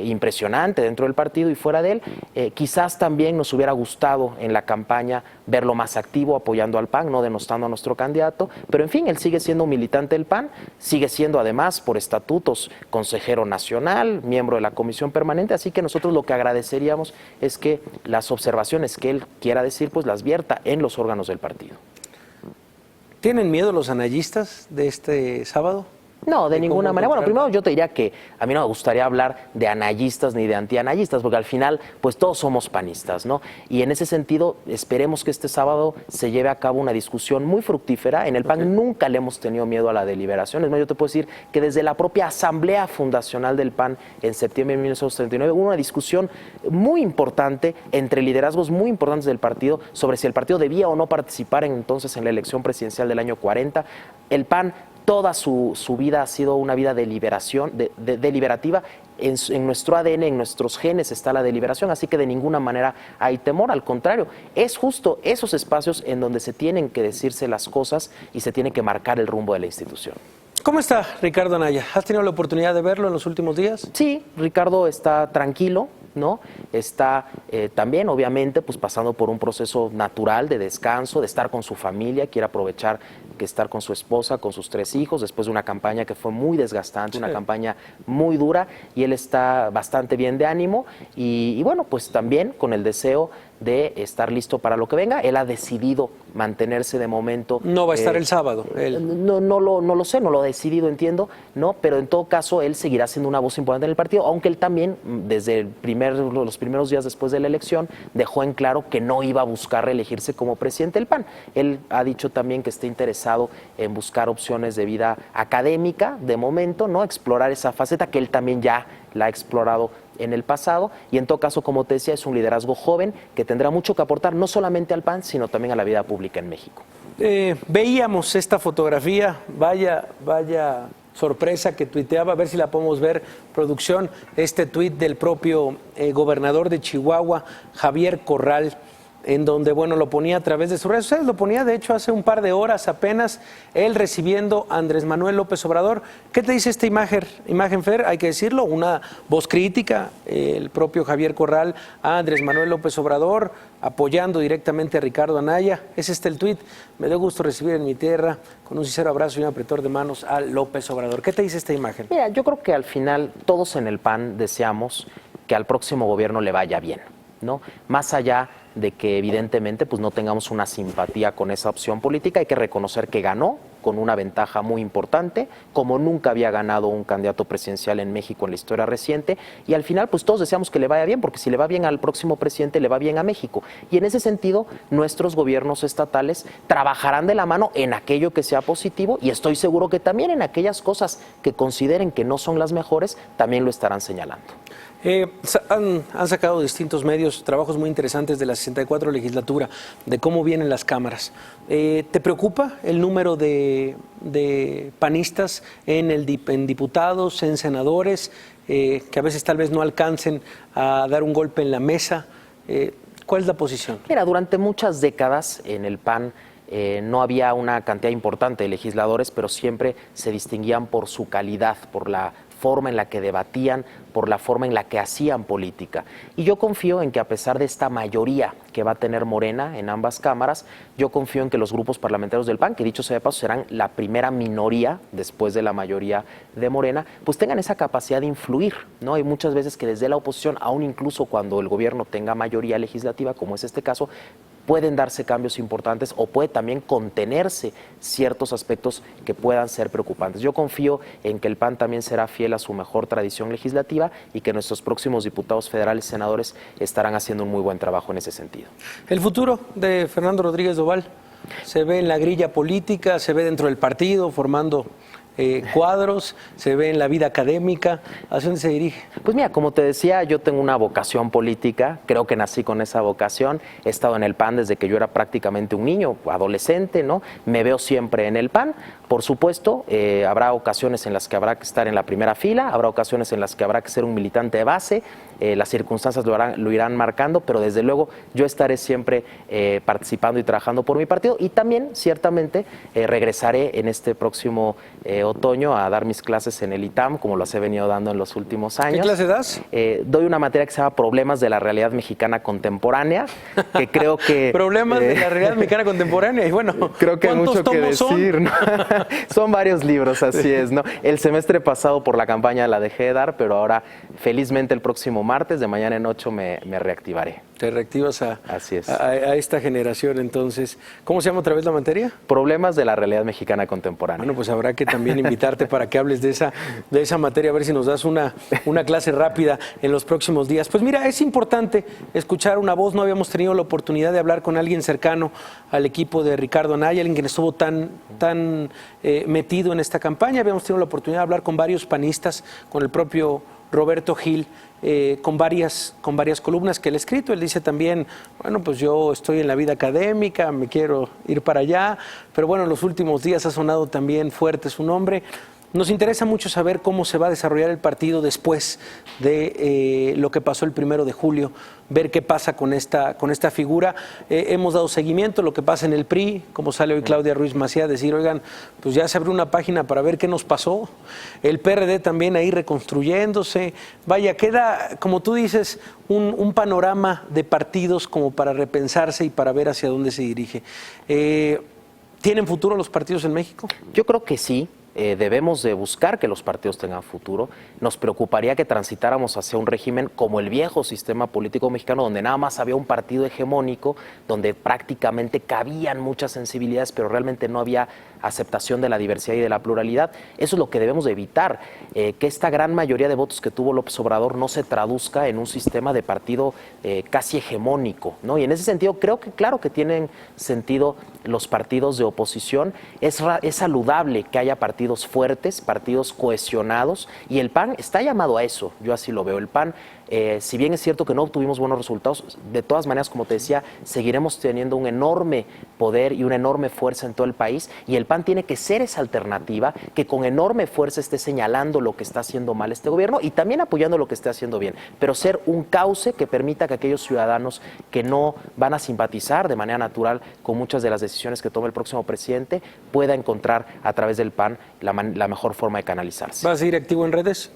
impresionante dentro del partido y fuera de él. Quizás también nos hubiera gustado en la campaña verlo más activo apoyando al PAN, no denostando a nuestro candidato, pero en fin, él sigue siendo un militante del PAN, sigue siendo además por estatutos consejero nacional, miembro de la comisión permanente, así que nosotros lo que agradeceríamos es que las observaciones que él quiera decir pues las vierta en los órganos del partido. ¿Tienen miedo los anayistas de este sábado? No, de ninguna manera. Bueno, primero yo te diría que a mí no me gustaría hablar de anayistas ni de antianayistas, porque al final, pues todos somos panistas, ¿no? Y en ese sentido, esperemos que este sábado se lleve a cabo una discusión muy fructífera. En el PAN nunca le hemos tenido miedo a la deliberación. Es más, yo te puedo decir que desde la propia asamblea fundacional del PAN en septiembre de 1939 hubo una discusión muy importante entre liderazgos muy importantes del partido sobre si el partido debía o no participar entonces en la elección presidencial del año 40. El PAN toda su vida ha sido una vida de deliberación, deliberativa. En nuestro ADN, en nuestros genes está la deliberación, así que de ninguna manera hay temor, al contrario, es justo esos espacios en donde se tienen que decirse las cosas y se tiene que marcar el rumbo de la institución. ¿Cómo está Ricardo Anaya? ¿Has tenido la oportunidad de verlo en los últimos días? Sí, Ricardo está tranquilo, ¿no? Está también, obviamente, pues pasando por un proceso natural de descanso, de estar con su familia, quiere aprovechar que estar con su esposa, con sus 3 hijos, después de una campaña que fue muy desgastante, una campaña muy dura, y él está bastante bien de ánimo y bueno, pues también con el deseo de estar listo para lo que venga. Él ha decidido mantenerse de momento. No va a estar el sábado. No lo sé, no lo ha decidido, entiendo, ¿no? Pero en todo caso, él seguirá siendo una voz importante en el partido, aunque él también, desde los primeros días después de la elección, dejó en claro que no iba a buscar reelegirse como presidente del PAN. Él ha dicho también que está interesado en buscar opciones de vida académica, de momento, ¿no? Explorar esa faceta que él también ya la ha explorado en el pasado, y en todo caso, como te decía, es un liderazgo joven que tendrá mucho que aportar no solamente al PAN, sino también a la vida pública en México. Veíamos esta fotografía, vaya sorpresa que tuiteaba, a ver si la podemos ver, producción, este tuit del propio gobernador de Chihuahua, Javier Corral. en donde, bueno, lo ponía a través de sus redes sociales, lo ponía de hecho hace un par de horas apenas, él recibiendo a Andrés Manuel López Obrador. ¿Qué te dice esta imagen, Fer? Hay que decirlo, una voz crítica, el propio Javier Corral a Andrés Manuel López Obrador, apoyando directamente a Ricardo Anaya. Es el tuit: me dio gusto recibir en mi tierra con un sincero abrazo y un apretón de manos a López Obrador. ¿Qué te dice esta imagen? Mira, yo creo que al final todos en el PAN deseamos que al próximo gobierno le vaya bien, ¿no? Más allá de que evidentemente pues no tengamos una simpatía con esa opción política, hay que reconocer que ganó con una ventaja muy importante, como nunca había ganado un candidato presidencial en México en la historia reciente, y al final pues todos deseamos que le vaya bien, porque si le va bien al próximo presidente, le va bien a México. Y en ese sentido, nuestros gobiernos estatales trabajarán de la mano en aquello que sea positivo, y estoy seguro que también en aquellas cosas que consideren que no son las mejores, también lo estarán señalando. Han sacado distintos medios trabajos muy interesantes de la 64 legislatura, de cómo vienen las cámaras. ¿Te preocupa el número de panistas en diputados, en senadores, que a veces tal vez no alcancen a dar un golpe en la mesa? ¿Cuál es la posición? Mira, durante muchas décadas en el PAN no había una cantidad importante de legisladores, pero siempre se distinguían por su calidad, por la forma en la que debatían, por la forma en la que hacían política. Y yo confío en que a pesar de esta mayoría que va a tener Morena en ambas cámaras, yo confío en que los grupos parlamentarios del PAN, que dicho sea de paso serán la primera minoría después de la mayoría de Morena, pues tengan esa capacidad de influir, ¿no? Hay muchas veces que desde la oposición, aún incluso cuando el gobierno tenga mayoría legislativa, como es este caso, pueden darse cambios importantes o puede también contenerse ciertos aspectos que puedan ser preocupantes. Yo confío en que el PAN también será fiel a su mejor tradición legislativa y que nuestros próximos diputados federales y senadores estarán haciendo un muy buen trabajo en ese sentido. El futuro de Fernando Rodríguez Doval se ve en la grilla política, se ve dentro del partido formando cuadros, se ve en la vida académica. ¿Hacia dónde se dirige? Pues mira, como te decía, yo tengo una vocación política, creo que nací con esa vocación, he estado en el PAN desde que yo era prácticamente un niño, adolescente, ¿no? Me veo siempre en el PAN. Por supuesto, habrá ocasiones en las que habrá que estar en la primera fila, habrá ocasiones en las que habrá que ser un militante de base, las circunstancias lo irán marcando, pero desde luego yo estaré siempre participando y trabajando por mi partido, y también ciertamente regresaré en este próximo otoño a dar mis clases en el ITAM, como las he venido dando en los últimos años. ¿Qué clase das? Doy una materia que se llama Problemas de la Realidad Mexicana Contemporánea, que creo que... Problemas de la Realidad Mexicana Contemporánea, y bueno, creo que hay mucho que decir, ¿no? Son varios libros, así es, ¿no? El semestre pasado por la campaña la dejé de dar, pero ahora felizmente el próximo martes, de mañana en 8, me reactivaré. Te reactivas Así es. a esta generación, entonces. ¿Cómo se llama otra vez la materia? Problemas de la Realidad Mexicana Contemporánea. Bueno, pues habrá que también invitarte para que hables de esa materia, a ver si nos das una clase rápida en los próximos días. Pues mira, es importante escuchar una voz. No habíamos tenido la oportunidad de hablar con alguien cercano al equipo de Ricardo Anaya, alguien que estuvo tan metido en esta campaña. Habíamos tenido la oportunidad de hablar con varios panistas, con el propio Roberto Gil, con varias columnas que él ha escrito. Él dice también, bueno, pues yo estoy en la vida académica, me quiero ir para allá, pero bueno, en los últimos días ha sonado también fuerte su nombre. Nos interesa mucho saber cómo se va a desarrollar el partido después de lo que pasó el 1 de julio, ver qué pasa con esta figura. Hemos dado seguimiento a lo que pasa en el PRI, como sale hoy Claudia Ruiz Massieu a decir, oigan, pues ya se abrió una página para ver qué nos pasó. El PRD también ahí reconstruyéndose. Vaya, queda, como tú dices, un panorama de partidos como para repensarse y para ver hacia dónde se dirige. ¿Tienen futuro los partidos en México? Yo creo que sí. Debemos de buscar que los partidos tengan futuro. Nos preocuparía que transitáramos hacia un régimen como el viejo sistema político mexicano, donde nada más había un partido hegemónico, donde prácticamente cabían muchas sensibilidades, pero realmente no había aceptación de la diversidad y de la pluralidad. Eso es lo que debemos de evitar, que esta gran mayoría de votos que tuvo López Obrador no se traduzca en un sistema de partido casi hegemónico, ¿no? Y en ese sentido creo que claro que tienen sentido los partidos de oposición. Es saludable que haya partidos fuertes, partidos cohesionados, y el PAN está llamado a eso. Yo así lo veo. El PAN Si bien es cierto que no obtuvimos buenos resultados, de todas maneras, como te decía, seguiremos teniendo un enorme poder y una enorme fuerza en todo el país, y el PAN tiene que ser esa alternativa que con enorme fuerza esté señalando lo que está haciendo mal este gobierno y también apoyando lo que esté haciendo bien, pero ser un cauce que permita que aquellos ciudadanos que no van a simpatizar de manera natural con muchas de las decisiones que tome el próximo presidente pueda encontrar a través del PAN la mejor forma de canalizarse. ¿Vas a ir activo en redes?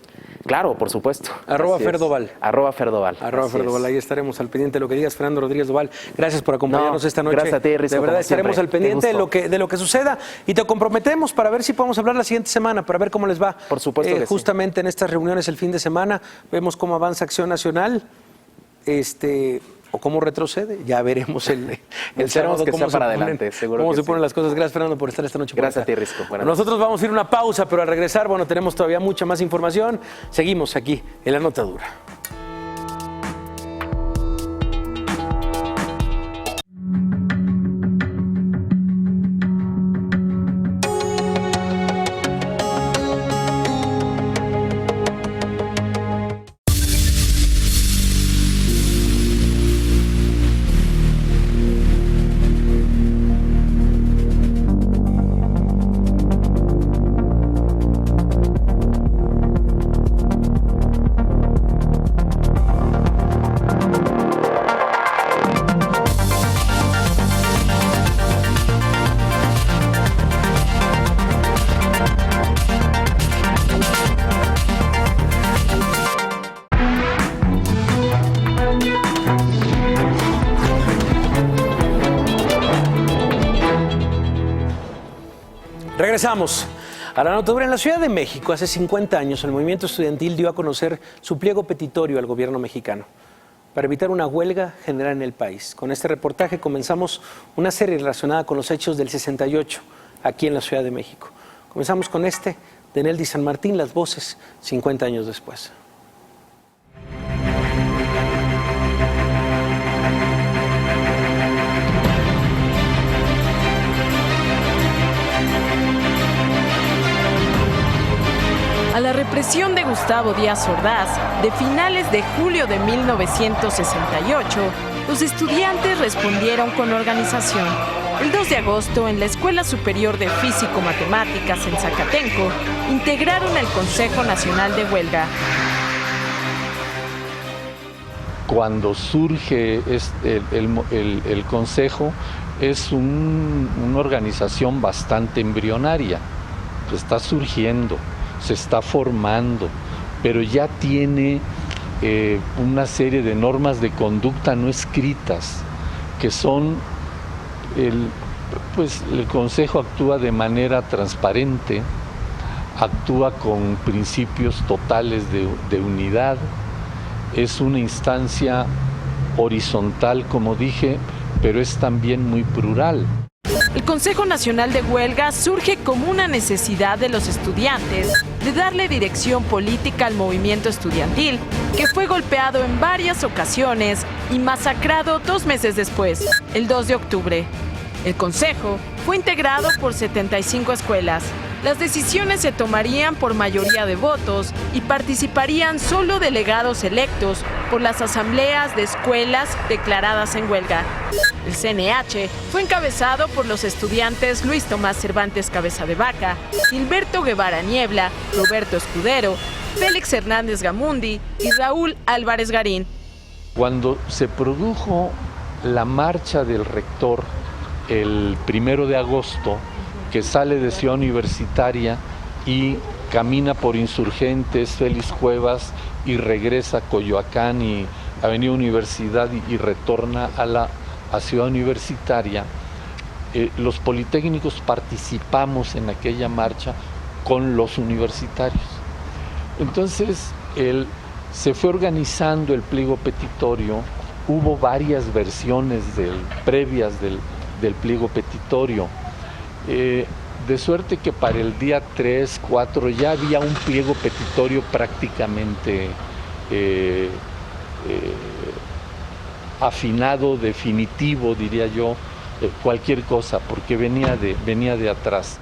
Claro, por supuesto. @Ferdoval. @Ferdoval. @Ferdoval. Ahí estaremos al pendiente de lo que digas, Fernando Rodríguez Doval. Gracias por acompañarnos esta noche. Gracias a ti, Risco, de verdad, como estaremos siempre. al pendiente de lo que suceda y te comprometemos para ver si podemos hablar la siguiente semana, para ver cómo les va. Por supuesto que justamente en estas reuniones el fin de semana vemos cómo avanza Acción Nacional. O cómo retrocede, ya veremos el sábado que cómo sea para adelante, seguro cómo que se sí. ponen las cosas. Gracias, Fernando, por estar esta noche. Gracias a ti, Risco. Nosotros vamos a ir a una pausa, pero al regresar, bueno, tenemos todavía mucha más información. Seguimos aquí en La Nota Dura. Regresamos a La Nota Dura. En la Ciudad de México, hace 50 años, el movimiento estudiantil dio a conocer su pliego petitorio al gobierno mexicano para evitar una huelga general en el país. Con este reportaje comenzamos una serie relacionada con los hechos del 68 aquí en la Ciudad de México. Comenzamos con de Neldy San Martín, Las Voces, 50 años después. A la represión de Gustavo Díaz Ordaz, de finales de julio de 1968, los estudiantes respondieron con organización. El 2 de agosto, en la Escuela Superior de Físico-Matemáticas en Zacatenco, integraron el Consejo Nacional de Huelga. Cuando surge el Consejo, es una organización bastante embrionaria, está surgiendo, se está formando, pero ya tiene una serie de normas de conducta no escritas, que son, el Consejo actúa de manera transparente, actúa con principios totales de unidad, es una instancia horizontal, como dije, pero es también muy plural. El Consejo Nacional de Huelga surge como una necesidad de los estudiantes de darle dirección política al movimiento estudiantil, que fue golpeado en varias ocasiones y masacrado 2 meses después, el 2 de octubre. El Consejo fue integrado por 75 escuelas. Las decisiones se tomarían por mayoría de votos y participarían solo delegados electos por las asambleas de escuelas declaradas en huelga. El CNH fue encabezado por los estudiantes Luis Tomás Cervantes Cabeza de Vaca, Gilberto Guevara Niebla, Roberto Escudero, Félix Hernández Gamundi y Raúl Álvarez Garín. Cuando se produjo la marcha del rector el 1 de agosto, que sale de Ciudad Universitaria y camina por Insurgentes, Félix Cuevas y regresa a Coyoacán y Avenida Universidad y retorna a Ciudad Universitaria, los politécnicos participamos en aquella marcha con los universitarios. Entonces, se fue organizando el pliego petitorio, hubo varias versiones previas del pliego petitorio. De suerte que para el día 3, 4 ya había un pliego petitorio prácticamente afinado, definitivo, diría yo, cualquier cosa, porque venía de atrás.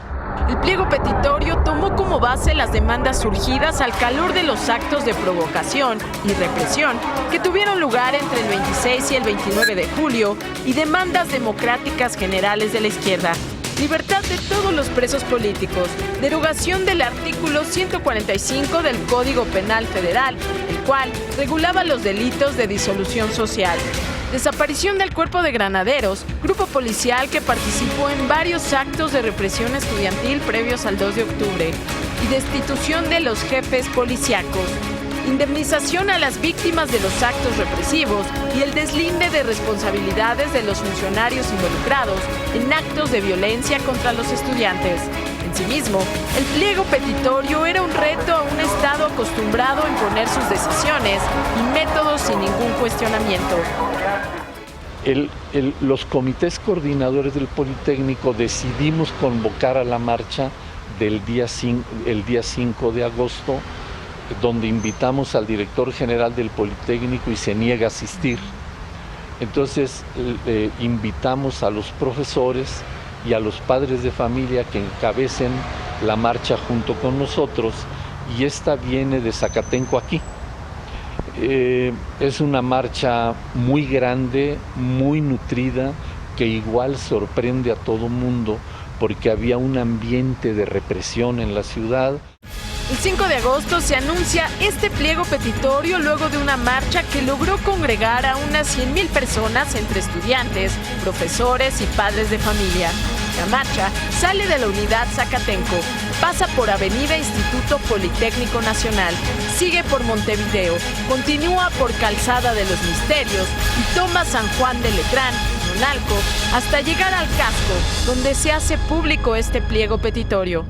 El pliego petitorio tomó como como base las demandas surgidas al calor de los actos de provocación y represión que tuvieron lugar entre el 26 y el 29 de julio y demandas democráticas generales de la izquierda. Libertad de todos los presos políticos, derogación del artículo 145 del Código Penal Federal, el cual regulaba los delitos de disolución social. Desaparición del Cuerpo de Granaderos, grupo policial que participó en varios actos de represión estudiantil previos al 2 de octubre. Y destitución de los jefes policíacos. Indemnización a las víctimas de los actos represivos y el deslinde de responsabilidades de los funcionarios involucrados en actos de violencia contra los estudiantes. En sí mismo, el pliego petitorio era un reto a un Estado acostumbrado a imponer sus decisiones y métodos sin ningún cuestionamiento. Los comités coordinadores del Politécnico decidimos convocar a la marcha del el día 5 de agosto, donde invitamos al director general del Politécnico y se niega a asistir. Entonces invitamos a los profesores y a los padres de familia que encabecen la marcha junto con nosotros, y esta viene de Zacatenco aquí. Es una marcha muy grande, muy nutrida, que igual sorprende a todo mundo porque había un ambiente de represión en la ciudad. El 5 de agosto se anuncia este pliego petitorio luego de una marcha que logró congregar a unas 100,000 personas entre estudiantes, profesores y padres de familia. La marcha sale de la unidad Zacatenco, pasa por Avenida Instituto Politécnico Nacional, sigue por Montevideo, continúa por Calzada de los Misterios y toma San Juan de Letrán, Nonalco, hasta llegar al casco, donde se hace público este pliego petitorio.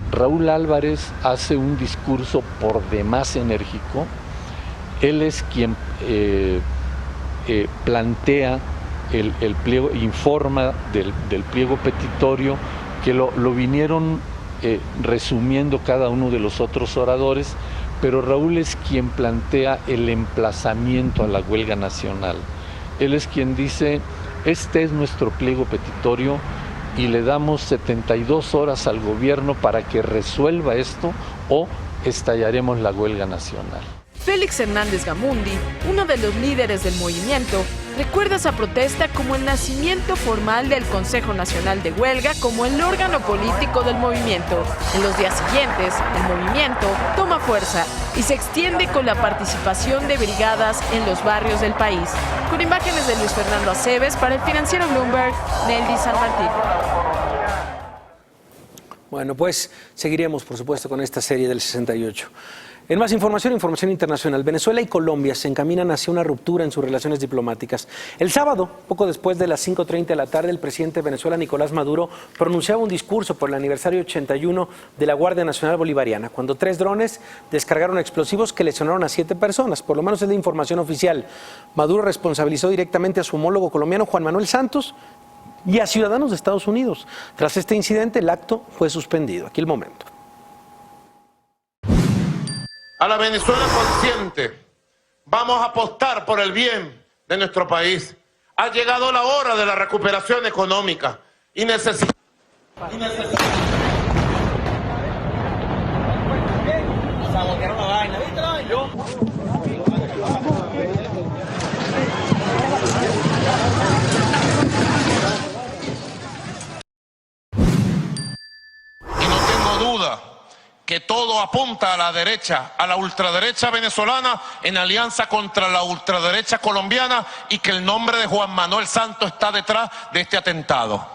Raúl Álvarez hace un discurso por demás enérgico. Él es quien plantea el pliego, informa del pliego petitorio, que lo vinieron resumiendo cada uno de los otros oradores, pero Raúl es quien plantea el emplazamiento a la huelga nacional. Él es quien dice: este es nuestro pliego petitorio, y le damos 72 horas al gobierno para que resuelva esto o estallaremos la huelga nacional. Félix Hernández Gamundi, uno de los líderes del movimiento, recuerda esa protesta como el nacimiento formal del Consejo Nacional de Huelga como el órgano político del movimiento. En los días siguientes, el movimiento toma fuerza y se extiende con la participación de brigadas en los barrios del país. Con imágenes de Luis Fernando Aceves para el financiero Bloomberg, Nelly San Martín. Bueno, pues seguiremos, por supuesto, con esta serie del 68. En más información internacional, Venezuela y Colombia se encaminan hacia una ruptura en sus relaciones diplomáticas. El sábado, poco después de las 5:30 de la tarde, el presidente de Venezuela, Nicolás Maduro, pronunciaba un discurso por el aniversario 81 de la Guardia Nacional Bolivariana, cuando 3 drones descargaron explosivos que lesionaron a 7 personas, por lo menos es la información oficial. Maduro responsabilizó directamente a su homólogo colombiano, Juan Manuel Santos, y a ciudadanos de Estados Unidos. Tras este incidente, el acto fue suspendido. Aquí el momento. A la Venezuela consciente, vamos a apostar por el bien de nuestro país. Ha llegado la hora de la recuperación económica y necesitamos... Y no tengo duda que todo apunta a la derecha, a la ultraderecha venezolana en alianza contra la ultraderecha colombiana, y que el nombre de Juan Manuel Santos está detrás de este atentado.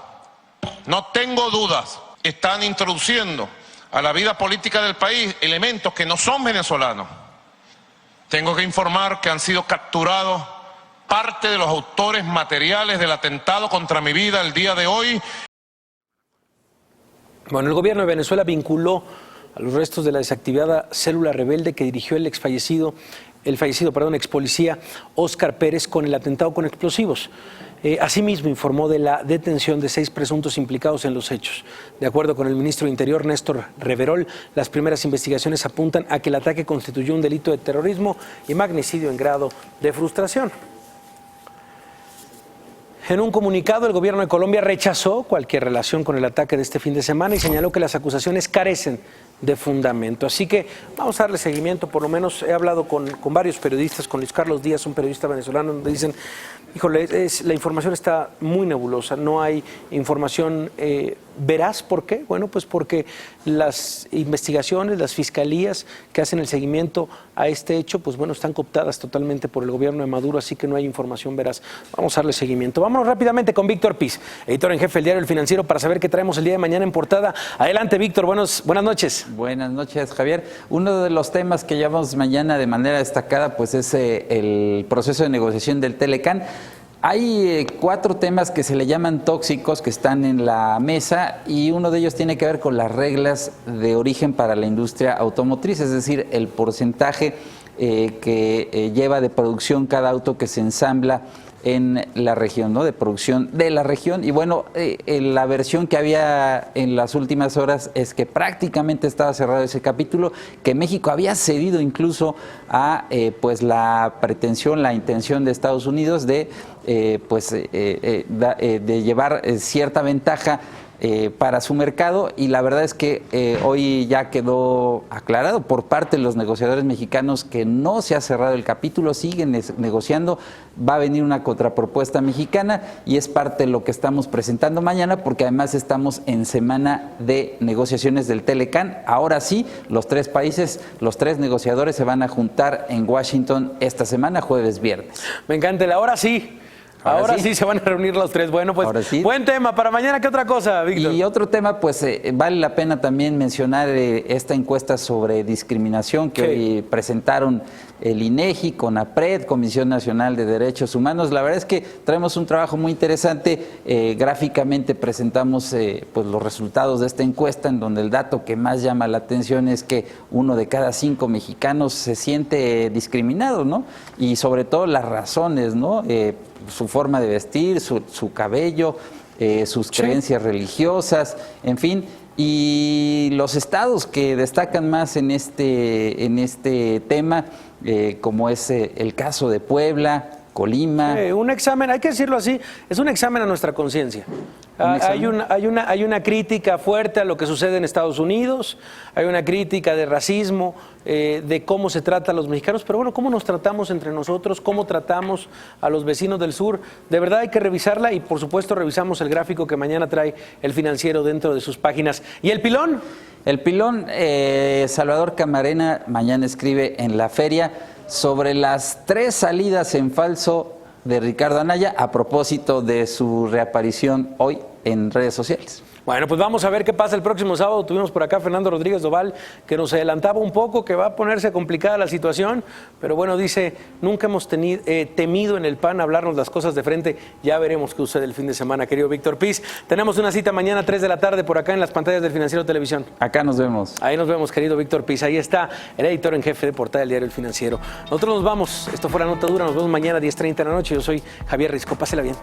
No tengo dudas, están introduciendo a la vida política del país elementos que no son venezolanos. Tengo que informar que han sido capturados parte de los autores materiales del atentado contra mi vida el día de hoy. Bueno, el gobierno de Venezuela vinculó a los restos de la desactivada célula rebelde que dirigió el fallecido ex policía Óscar Pérez con el atentado con explosivos. Asimismo, informó de la detención de 6 presuntos implicados en los hechos. De acuerdo con el ministro de Interior, Néstor Reverol, las primeras investigaciones apuntan a que el ataque constituyó un delito de terrorismo y magnicidio en grado de frustración. En un comunicado, el gobierno de Colombia rechazó cualquier relación con el ataque de este fin de semana y señaló que las acusaciones carecen de fundamento. Así que vamos a darle seguimiento. Por lo menos he hablado con varios periodistas, con Luis Carlos Díaz, un periodista venezolano, donde dicen, híjole, la información está muy nebulosa, no hay información veraz. ¿Por qué? Bueno, pues porque las investigaciones, las fiscalías que hacen el seguimiento a este hecho, pues bueno, están cooptadas totalmente por el gobierno de Maduro, así que no hay información veraz. Vamos a darle seguimiento. Vámonos rápidamente con Víctor Piz, editor en jefe del diario El Financiero, para saber qué traemos el día de mañana en portada. Adelante, Víctor, buenas noches. Buenas noches, Javier. Uno de los temas que llevamos mañana de manera destacada, pues es el proceso de negociación del Telecán. Hay 4 temas que se le llaman tóxicos que están en la mesa y uno de ellos tiene que ver con las reglas de origen para la industria automotriz, es decir, el porcentaje que lleva de producción cada auto que se ensambla en la región, ¿no? De producción de la región. Y bueno, la versión que había en las últimas horas es que prácticamente estaba cerrado ese capítulo, que México había cedido incluso a pues la pretensión, la intención de Estados Unidos de llevar cierta ventaja para su mercado, y la verdad es que hoy ya quedó aclarado por parte de los negociadores mexicanos que no se ha cerrado el capítulo, siguen negociando, va a venir una contrapropuesta mexicana y es parte de lo que estamos presentando mañana, porque además estamos en semana de negociaciones del Telecán. Ahora sí, los 3 países, los 3 negociadores se van a juntar en Washington esta semana, jueves, viernes. Me encanta el ahora sí. Ahora sí se van a reunir los 3. Bueno, pues sí. Buen tema. Para mañana, ¿qué otra cosa, Víctor? Y otro tema, pues vale la pena también mencionar esta encuesta sobre discriminación que hoy presentaron el INEGI, CONAPRED, Comisión Nacional de Derechos Humanos. La verdad es que traemos un trabajo muy interesante. Gráficamente presentamos pues los resultados de esta encuesta, en donde el dato que más llama la atención es que 1 de cada 5 mexicanos se siente discriminado, ¿no? Y sobre todo las razones, ¿no? Su forma de vestir, su cabello, sus creencias religiosas, en fin. Y los estados que destacan más en este tema, como es el caso de Puebla, Colima. Un examen, hay que decirlo así, es un examen a nuestra conciencia. Hay una crítica fuerte a lo que sucede en Estados Unidos, hay una crítica de racismo, de cómo se trata a los mexicanos, pero bueno, cómo nos tratamos entre nosotros, cómo tratamos a los vecinos del sur. De verdad hay que revisarla y por supuesto revisamos el gráfico que mañana trae El Financiero dentro de sus páginas. ¿Y el pilón? El pilón, Salvador Camarena mañana escribe en La Feria sobre las 3 salidas en falso de Ricardo Anaya a propósito de su reaparición hoy en redes sociales. Bueno, pues vamos a ver qué pasa el próximo sábado. Tuvimos por acá a Fernando Rodríguez Doval, que nos adelantaba un poco que va a ponerse complicada la situación, pero bueno, dice, nunca hemos temido en el PAN hablarnos las cosas de frente. Ya veremos qué sucede el fin de semana, querido Víctor Piz. Tenemos una cita mañana a 3 de la tarde por acá en las pantallas del Financiero Televisión. Acá nos vemos. Ahí nos vemos, querido Víctor Piz. Ahí está el editor en jefe de portada del diario El Financiero. Nosotros nos vamos. Esto fue La Nota Dura. Nos vemos mañana a 10:30 de la noche. Yo soy Javier Risco. Pásela bien.